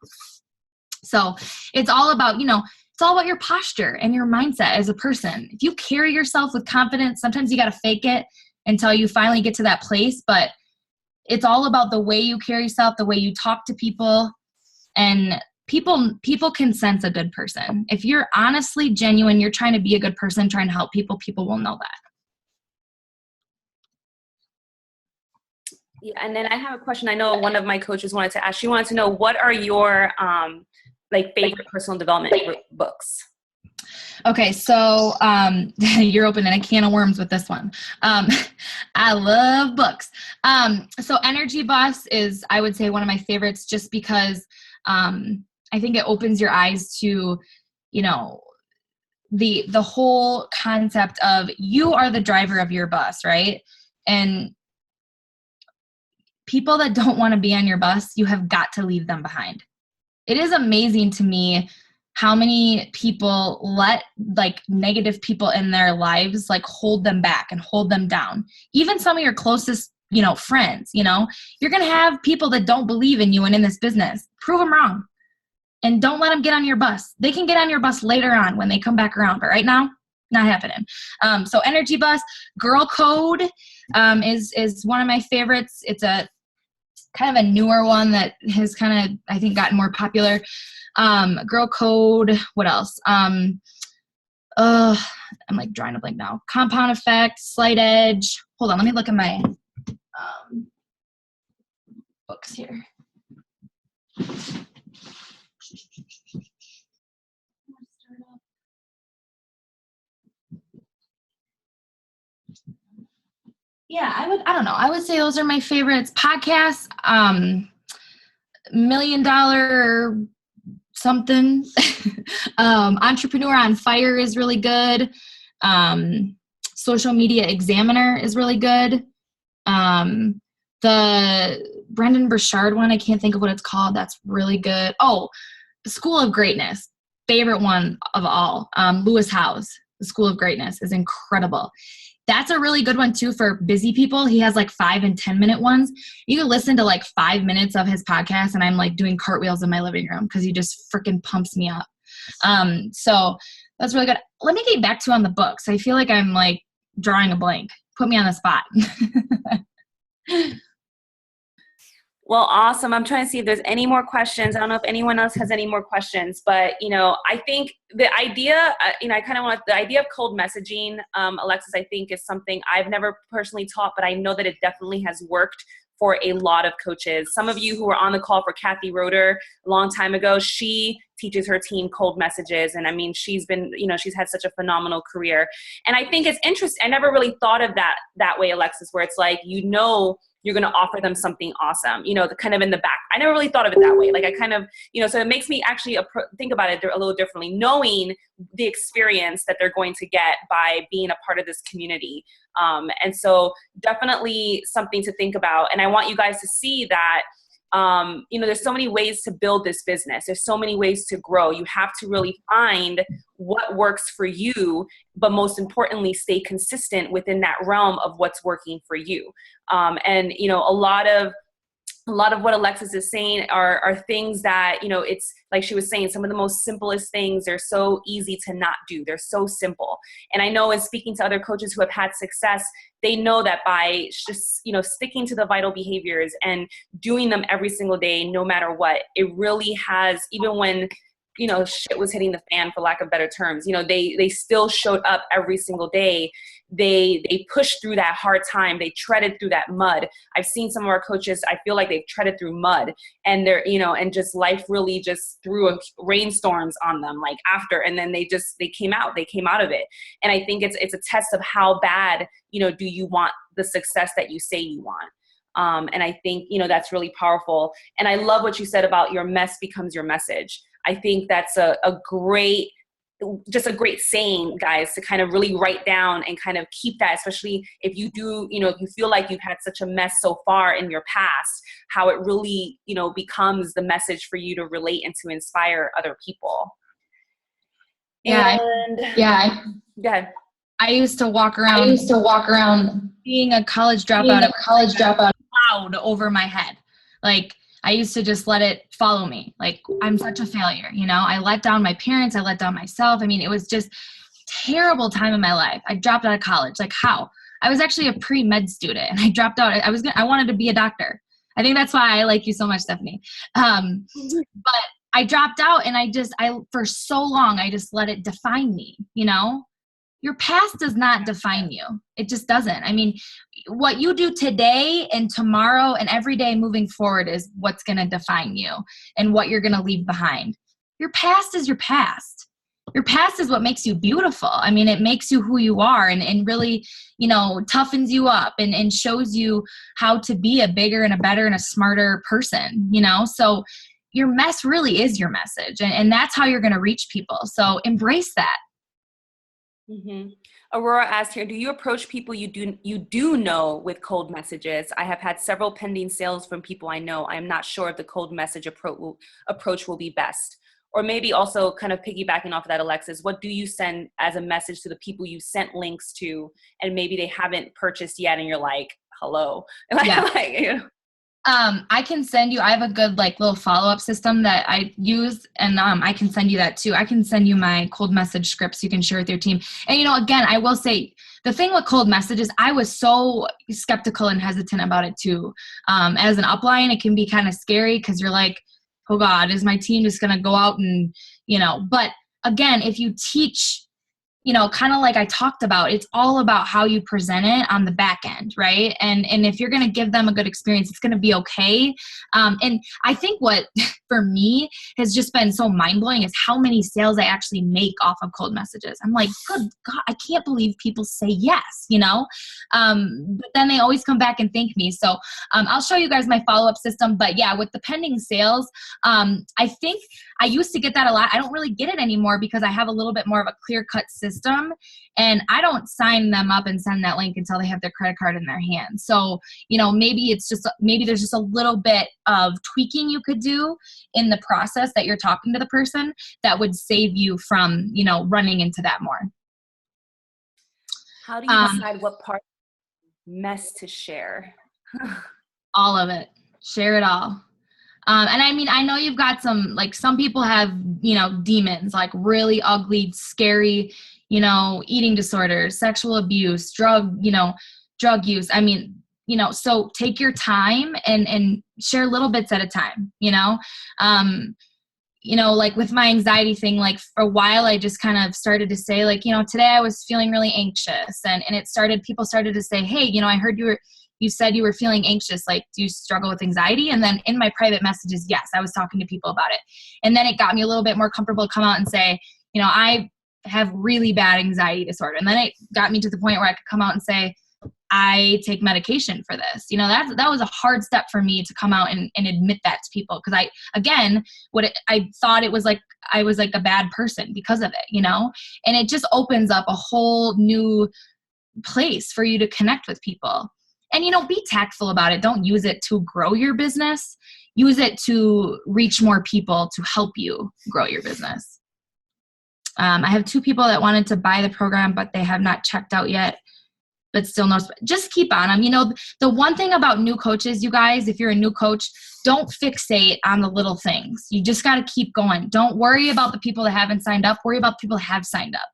So it's all about, it's all about your posture and your mindset as a person. If you carry yourself with confidence, sometimes you got to fake it until you finally get to that place. But it's all about the way you carry yourself, the way you talk to people, and people can sense a good person. If you're honestly genuine, you're trying to be a good person, trying to help people, people will know that. Yeah, and then I have a question. I know one of my coaches wanted to ask. She wanted to know, what are your favorite personal development books? Okay, so you're opening a can of worms with this one. I love books. So Energy Boss is, I would say, one of my favorites, just because I think it opens your eyes to, the whole concept of you are the driver of your bus, right? And people that don't want to be on your bus, you have got to leave them behind. It is amazing to me how many people let negative people in their lives hold them back and hold them down. Even some of your closest, friends, you're going to have people that don't believe in you and in this business. Prove them wrong. And don't let them get on your bus. They can get on your bus later on when they come back around. But right now, not happening. So Energy Bus, Girl Code is one of my favorites. It's a kind of a newer one that has kind of, I think, gotten more popular. Girl Code, what else? I'm drawing a blank now. Compound Effect, Slight Edge. Hold on, let me look at my books here. Yeah, I would say those are my favorites. Podcasts, $1 Million something. Entrepreneur on Fire is really good. Social Media Examiner is really good. The Brendan Burchard one, I can't think of what it's called. That's really good. Oh, School of Greatness, favorite one of all. Lewis Howes, The School of Greatness is incredible. That's a really good one too for busy people. He has like 5 and 10 minute ones. You can listen to like 5 minutes of his podcast and I'm like doing cartwheels in my living room because he just freaking pumps me up. So that's really good. Let me get back to on the books. I feel like I'm like drawing a blank. Put me on the spot. Well, awesome. I'm trying to see if there's any more questions. I don't know if anyone else has any more questions, but, I think the idea, I kind of want the idea of cold messaging, Alexis, I think is something I've never personally taught, but I know that it definitely has worked for a lot of coaches. Some of you who were on the call for Kathy Roeder a long time ago, she teaches her team cold messages. And I mean, she's been, she's had such a phenomenal career. And I think it's interesting. I never really thought of that way, Alexis, where it's like, you're going to offer them something awesome, the kind of in the back. I never really thought of it that way. Like I kind of, so it makes me actually think about it a little differently, knowing the experience that they're going to get by being a part of this community. And so definitely something to think about. And I want you guys to see that, there's so many ways to build this business. There's so many ways to grow. You have to really find what works for you, but most importantly, stay consistent within that realm of what's working for you. And a lot of what Alexis is saying are things that, it's like she was saying, some of the most simplest things, they're so easy to not do. They're so simple. And I know in speaking to other coaches who have had success, they know that by just, sticking to the vital behaviors and doing them every single day, no matter what, it really has, even when shit was hitting the fan, for lack of better terms, they still showed up every single day. They pushed through that hard time. They treaded through that mud. I've seen some of our coaches, I feel like they've treaded through mud and they're, and just life really just threw rainstorms on them like after, and then they came out of it. And I think it's a test of how bad, do you want the success that you say you want? And I think, that's really powerful. And I love what you said about your mess becomes your message. I think that's a great saying, guys, to kind of really write down and kind of keep that, especially if you do, if you feel like you've had such a mess so far in your past, how it really, becomes the message for you to relate and to inspire other people. Yeah. Go ahead. I used to walk around being a college dropout, cloud over my head. Like, I used to just let it follow me. Like, I'm such a failure, I let down my parents. I let down myself. I mean, it was just terrible time in my life. I dropped out of college. Like, how? I was actually a pre-med student and I dropped out. I wanted to be a doctor. I think that's why I like you so much, Stephanie. But I dropped out and for so long, I just let it define me, Your past does not define you. It just doesn't. I mean, what you do today and tomorrow and every day moving forward is what's going to define you and what you're going to leave behind. Your past is your past. Your past is what makes you beautiful. I mean, it makes you who you are and really, toughens you up and shows you how to be a bigger and a better and a smarter person, So your mess really is your message. And that's how you're going to reach people. So embrace that. Mm-hmm. Aurora asked here, do you approach people you do know with cold messages? I have had several pending sales from people I know. I am not sure if the cold message approach will be best. Or maybe also kind of piggybacking off of that, Alexis, what do you send as a message to the people you sent links to and maybe they haven't purchased yet and you're like, hello? Yeah. I can send you, I have a good little follow-up system that I use and I can send you that too. I can send you my cold message scripts you can share with your team. And again, I will say the thing with cold messages, I was so skeptical and hesitant about it too. As an upline, it can be kind of scary because you're like, oh God, is my team just going to go out and, but again, if you teach kind of like I talked about, it's all about how you present it on the back end, right? And if you're going to give them a good experience, it's going to be okay. And I think what for me has just been so mind-blowing is how many sales I actually make off of cold messages. I'm like, good God, I can't believe people say yes, but then they always come back and thank me. So I'll show you guys my follow-up system. But yeah, with the pending sales, I think I used to get that a lot. I don't really get it anymore because I have a little bit more of a clear-cut system, and I don't sign them up and send that link until they have their credit card in their hand. So, maybe there's just a little bit of tweaking you could do in the process that you're talking to the person that would save you from, running into that more. How do you decide what part mess to share? All of it. Share it all. And I mean, I know you've got some people have, demons, like really ugly, scary, eating disorders, sexual abuse, drug use. I mean, so take your time and share little bits at a time, like with my anxiety thing, like for a while, I just kind of started to say today I was feeling really anxious, and people started to say, hey, I heard you said you were feeling anxious. Like, do you struggle with anxiety? And then in my private messages, yes, I was talking to people about it. And then it got me a little bit more comfortable to come out and say, I have really bad anxiety disorder. And then it got me to the point where I could come out and say, I take medication for this. That was a hard step for me to come out and admit that to people. Cause I thought it was like, I was like a bad person because of it, and it just opens up a whole new place for you to connect with people. And, be tactful about it. Don't use it to grow your business. Use it to reach more people to help you grow your business. I have 2 people that wanted to buy the program, but they have not checked out yet, but still no. Just keep on them. The one thing about new coaches, you guys, if you're a new coach, don't fixate on the little things. You just got to keep going. Don't worry about the people that haven't signed up. Worry about the people that have signed up,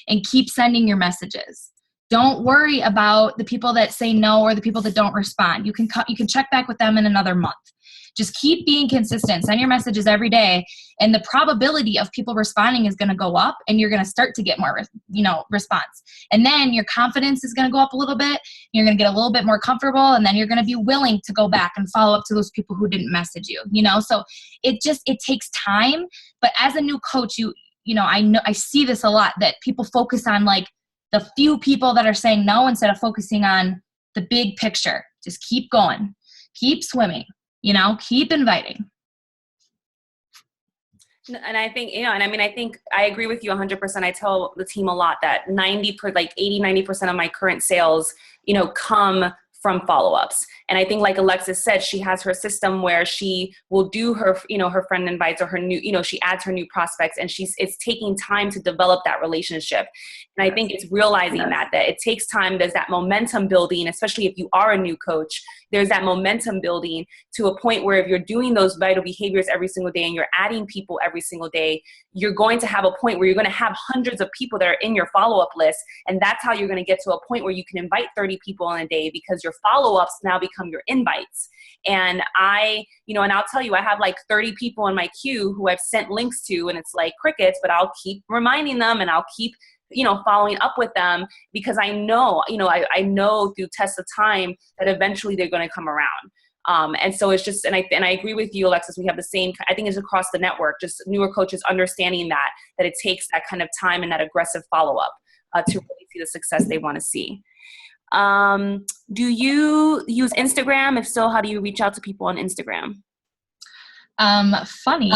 and keep sending your messages. Don't worry about the people that say no or the people that don't respond. You can check back with them in another month. Just keep being consistent. Send your messages every day, and the probability of people responding is going to go up, and you're going to start to get more, response. And then your confidence is going to go up a little bit. You're going to get a little bit more comfortable, and then you're going to be willing to go back and follow up to those people who didn't message you. So it takes time. But as a new coach, I see this a lot, that people focus on the few people that are saying no instead of focusing on the big picture. Just keep going, keep swimming, keep inviting. And I think, I think I agree with you 100%. I tell the team a lot that 80-90% of my current sales, come from follow-ups. And I think like Alexis said, she has her system where she will do her, her friend invites or her new, she adds her new prospects, and it's taking time to develop that relationship. And I think it's realizing that it takes time. There's that momentum building, especially if you are a new coach, there's that momentum building to a point where if you're doing those vital behaviors every single day and you're adding people every single day, you're going to have a point where you're going to have hundreds of people that are in your follow-up list. And that's how you're going to get to a point where you can invite 30 people in a day, because your follow-ups now become your invites. And and I'll tell you, I have 30 people in my queue who I've sent links to, and it's like crickets, but I'll keep reminding them, and I'll keep following up with them, because I know, I know through tests of time that eventually they're going to come around. And so it's just, and I agree with you, Alexis, we have the same, I think it's across the network, just newer coaches understanding that it takes that kind of time and that aggressive follow-up to really see the success they want to see. Do you use Instagram? If so, how do you reach out to people on Instagram? Funny.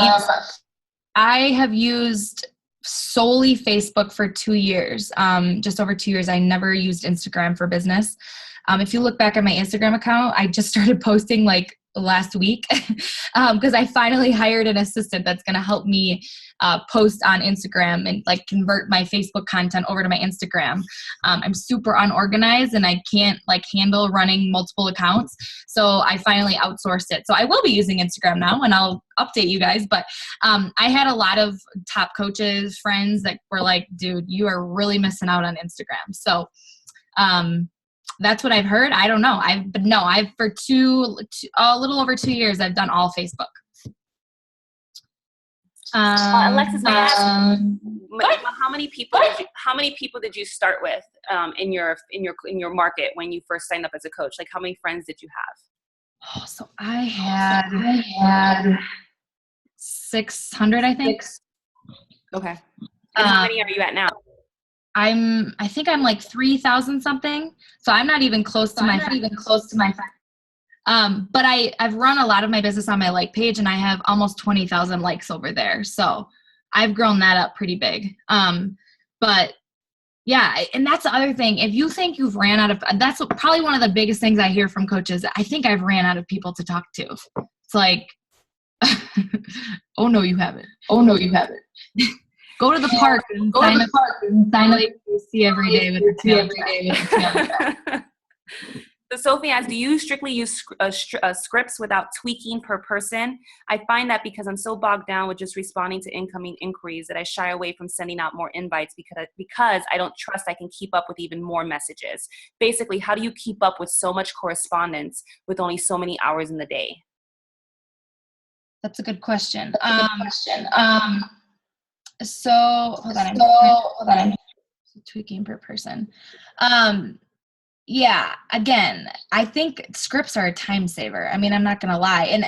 I have used solely Facebook for 2 years, just over 2 years. I never used Instagram for business. If you look back at my Instagram account, I just started posting last week because I finally hired an assistant that's going to help me post on Instagram and convert my Facebook content over to my Instagram. I'm super unorganized and I can't handle running multiple accounts. So I finally outsourced it. So I will be using Instagram now, and I'll update you guys. But I had a lot of top coaches, friends that were like, dude, you are really missing out on Instagram. So that's what I've heard. I don't know. I've for a little over 2 years, I've done all Facebook. Alexis, may I ask, What? how many people did you start with in your market when you first signed up as a coach? Like, how many friends did you have? Oh, so I had 600, I think. Okay. And how many are you at now? I think I'm like 3,000 something. So I'm not even close to my but I've run a lot of my business on my like page, and I have almost 20,000 likes over there. So I've grown that up pretty big. But yeah, and that's the other thing. If you think you've ran out of, that's probably one of the biggest things I hear from coaches. I think I've ran out of people to talk to. It's like, oh no, you haven't. Go to the park and sign up. You see every day with the challenge. So Sophie asks, do you strictly use scripts without tweaking per person? I find that because I'm so bogged down with just responding to incoming inquiries that I shy away from sending out more invites because I don't trust I can keep up with even more messages. Basically, how do you keep up with so much correspondence with only so many hours in the day? That's a good question. So hold on. Tweaking per person. Yeah, again, I think scripts are a time saver. I mean, I'm not going to lie. And,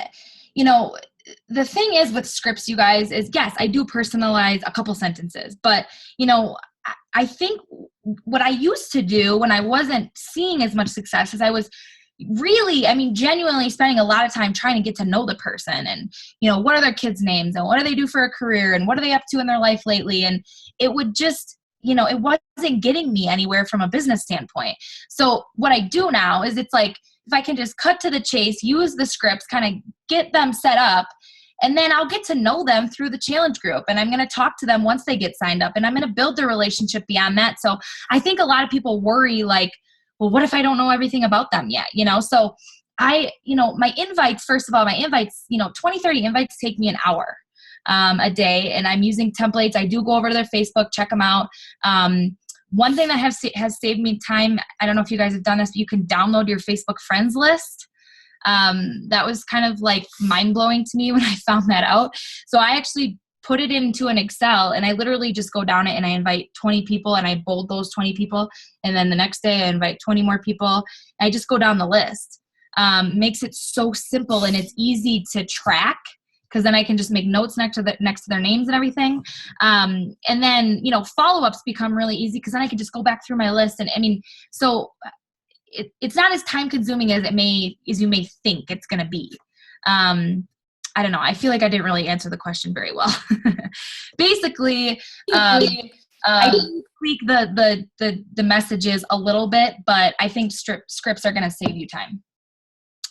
the thing is with scripts, you guys, is yes, I do personalize a couple sentences, but, I think what I used to do when I wasn't seeing as much success is I was really, genuinely spending a lot of time trying to get to know the person and, what are their kids' names and what do they do for a career and what are they up to in their life lately? And it would just, it wasn't getting me anywhere from a business standpoint. So what I do now is it's like, if I can just cut to the chase, use the scripts, kind of get them set up, and then I'll get to know them through the challenge group. And I'm going to talk to them once they get signed up, and I'm going to build the relationship beyond that. So I think a lot of people worry like, well, what if I don't know everything about them yet? So my invites, 20, 30 invites take me an hour a day, and I'm using templates. I do go over to their Facebook, check them out. One thing that has saved me time, I don't know if you guys have done this, but you can download your Facebook friends list. That was kind of like mind-blowing to me when I found that out. So I actually put it into an Excel, and I literally just go down it and I invite 20 people and I bold those 20 people. And then the next day I invite 20 more people. I just go down the list. Makes it so simple and it's easy to track, because then I can just make notes next to their names and everything. And then, follow-ups become really easy, because then I can just go back through my list. And so it's not as time consuming as you may think it's going to be. I don't know. I feel like I didn't really answer the question very well. Basically, I tweak the messages a little bit, but I think scripts are going to save you time.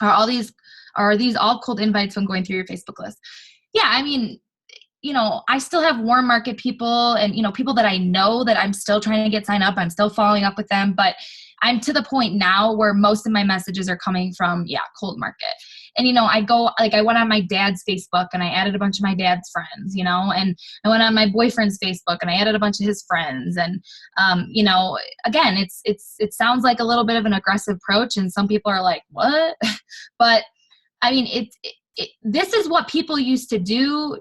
Are these all cold invites when going through your Facebook list? Yeah, I still have warm market people and, people that I know that I'm still trying to get signed up. I'm still following up with them, but I'm to the point now where most of my messages are coming from, cold market. And, I went on my dad's Facebook and I added a bunch of my dad's friends, and I went on my boyfriend's Facebook and I added a bunch of his friends. And, again, it sounds like a little bit of an aggressive approach, and some people are like, what? But this is what people used to do,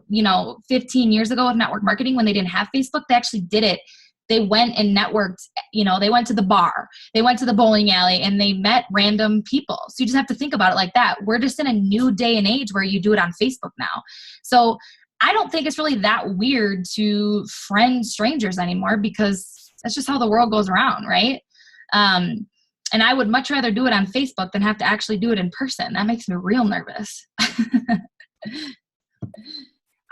15 years ago with network marketing when they didn't have Facebook. They actually did it. They went and networked, they went to the bar, they went to the bowling alley, and they met random people. So you just have to think about it like that. We're just in a new day and age where you do it on Facebook now. So I don't think it's really that weird to friend strangers anymore, because that's just how the world goes around, right? And I would much rather do it on Facebook than have to actually do it in person. That makes me real nervous.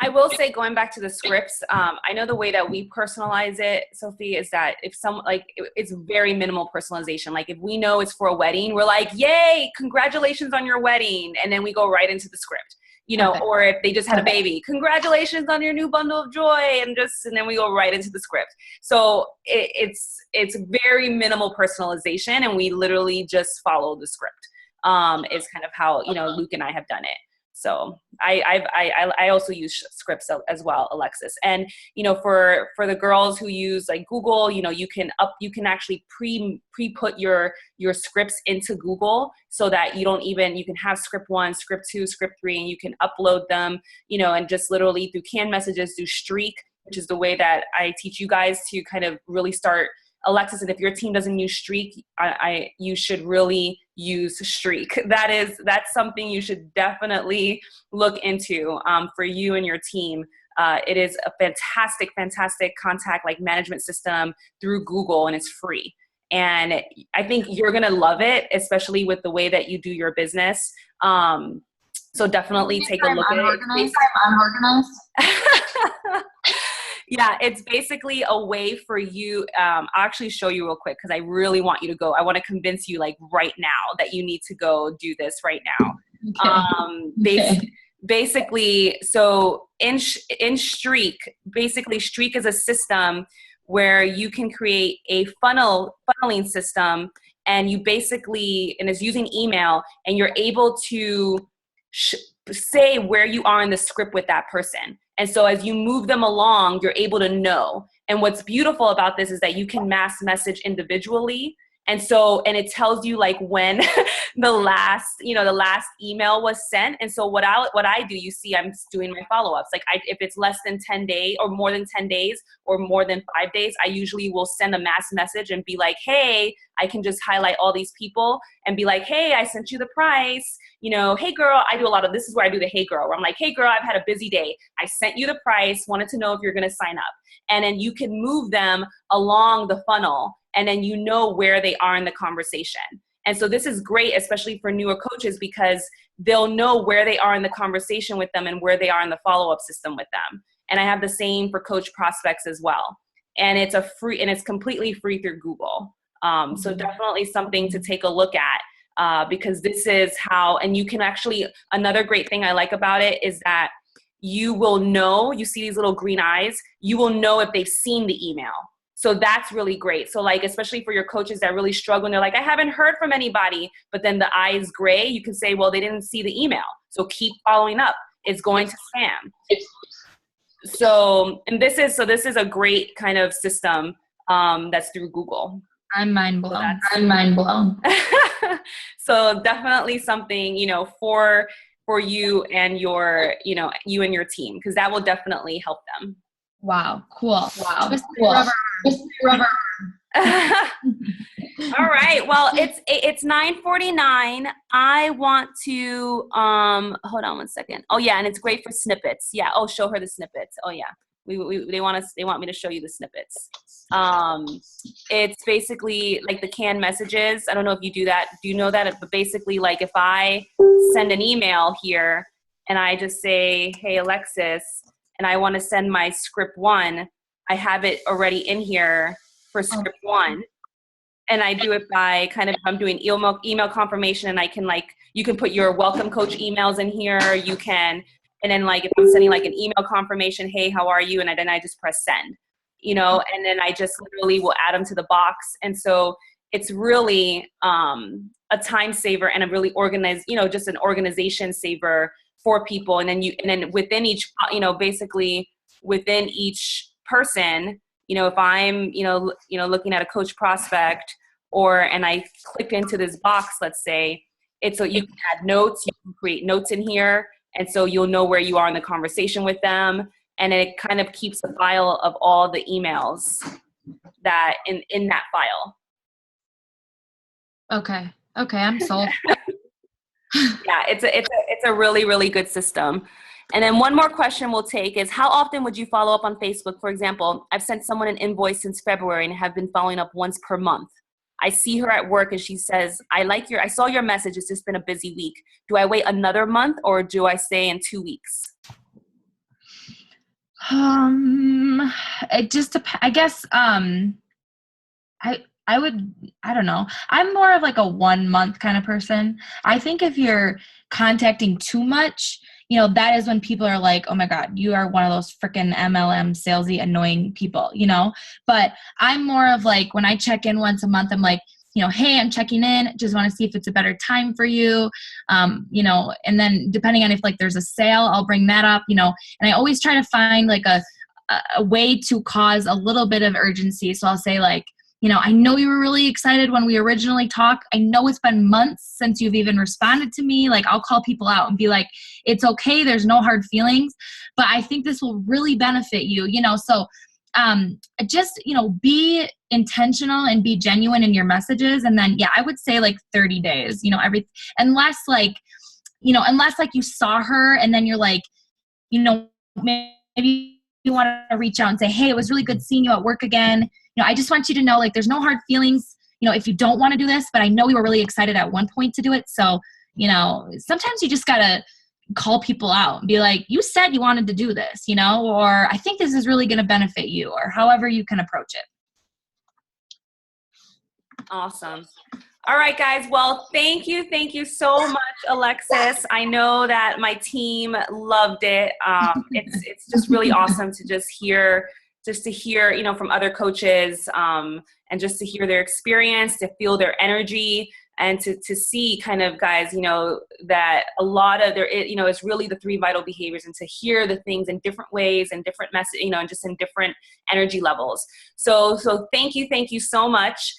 I will say, going back to the scripts, I know the way that we personalize it, Sophie, is that it's very minimal personalization. Like if we know it's for a wedding, we're like, yay, congratulations on your wedding. And then we go right into the script, okay. Or if they just had a baby, congratulations on your new bundle of joy. And then we go right into the script. So it's very minimal personalization, and we literally just follow the script. Is kind of how, Luke and I have done it. So I also use scripts as well, Alexis. And, for the girls who use like Google, you can actually pre-put your scripts into Google so that you can have script 1, script 2, script 3, and you can upload them, and just literally through canned messages, through Streak, which is the way that I teach you guys to kind of really start. Alexis, and if your team doesn't use Streak, you should really use Streak. That's something you should definitely look into for you and your team. It is a fantastic contact like management system through Google, and it's free. And I think you're gonna love it, especially with the way that you do your business. So definitely take a look at it. Unorganized. Yeah, it's basically a way for you. I'll actually show you real quick because I really want you to go. I want to convince you like right now that you need to go do this right now. Okay. Basically, so in Streak, Streak is a system where you can create a funneling system, and and it's using email, and you're able to say where you are in the script with that person. And so as you move them along, you're able to know. And what's beautiful about this is that you can mass message individually. And it tells you like when the last email was sent. And so what I do, you see, I'm doing my follow-ups. Like if it's less than 10 days or more than 10 days or more than 5 days, I usually will send a mass message and be like, hey, I can just highlight all these people and be like, hey, I sent you the price. Hey girl, this is where I do the hey girl, where I'm like, hey girl, I've had a busy day. I sent you the price, wanted to know if you're going to sign up. And then you can move them along the funnel, and then you know where they are in the conversation. And so this is great, especially for newer coaches, because they'll know where they are in the conversation with them and where they are in the follow-up system with them. And I have the same for coach prospects as well. And it's it's completely free through Google. So definitely something to take a look at, because this is how, and you can actually, another great thing I like about it is that you will know, you see these little green eyes, you will know if they've seen the email. So that's really great. So like, especially for your coaches that really struggle and they're like, I haven't heard from anybody, but then the eye is gray, you can say, well, they didn't see the email. So keep following up. It's going to spam. So this is a great kind of system that's through Google. I'm mind blown. So definitely something, for you and you and your team, because that will definitely help them. Wow. Cool. Just rubber. All right. Well, it's 9:49. I want to hold on one second. Oh yeah, and it's great for snippets. Yeah. Oh, show her the snippets. Oh yeah. They want me to show you the snippets. It's basically like the canned messages. I don't know if you do that. Do you know that? But basically, like if I send an email here and I just say, hey Alexis, and I want to send my script 1, I have it already in here for script 1. And I do it by kind of, I'm doing email confirmation, and I can you can put your welcome coach emails in here. You can, and then if I'm sending an email confirmation, hey, how are you? And then I just press send, and then I just literally will add them to the box. And so it's really a time saver and a really organized, just an organization saver for people. And then within each, basically within each person, if I'm, looking at a coach prospect and I click into this box, let's say, so you can add notes, you can create notes in here. And so you'll know where you are in the conversation with them. And it kind of keeps a file of all the emails that in that file. Okay, I'm sold. Yeah, it's a really, really good system. And then one more question we'll take is, how often would you follow up on Facebook? For example, I've sent someone an invoice since February and have been following up once per month. I see her at work and she says, I saw your message. It's just been a busy week. Do I wait another month or do I say in 2 weeks? It just depends. I guess, I don't know. I'm more of a 1 month kind of person. I think if you're contacting too much, that is when people are like, oh my God, you are one of those freaking MLM salesy, annoying people, But I'm more of when I check in once a month, I'm like, hey, I'm checking in, just want to see if it's a better time for you, and then depending on if like there's a sale, I'll bring that up, and I always try to find like a way to cause a little bit of urgency. So I'll say like, I know you were really excited when we originally talked. I know it's been months since you've even responded to me. Like, I'll call people out and be like, it's okay. There's no hard feelings, but I think this will really benefit you, So just, be intentional and be genuine in your messages. And then, I would say like 30 days, unless like you saw her and then you're like, maybe you want to reach out and say, hey, it was really good seeing you at work again. I just want you to know, like, there's no hard feelings, if you don't want to do this, but I know we were really excited at one point to do it. So, sometimes you just got to call people out and be like, you said you wanted to do this, or I think this is really going to benefit you, or however you can approach it. Awesome. All right, guys. Well, thank you so much, Alexis. I know that my team loved it. It's just really awesome to just hear, from other coaches, and just to hear their experience, to feel their energy, and to see kind of, guys, that a lot of it's really the 3 vital behaviors, and to hear the things in different ways and different message, and just in different energy levels. So thank you so much.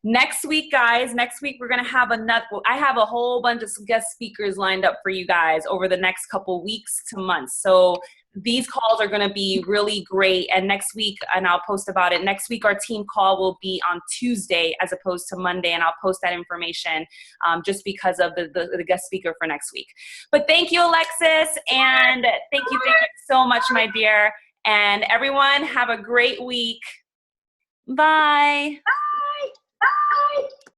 Next week, guys, we're going to have I have a whole bunch of guest speakers lined up for you guys over the next couple weeks to months. So these calls are going to be really great. And next week, and I'll post about it, next week our team call will be on Tuesday as opposed to Monday. And I'll post that information just because of the guest speaker for next week. But thank you, Alexis. And thank you so much, my dear. And everyone, have a great week. Bye.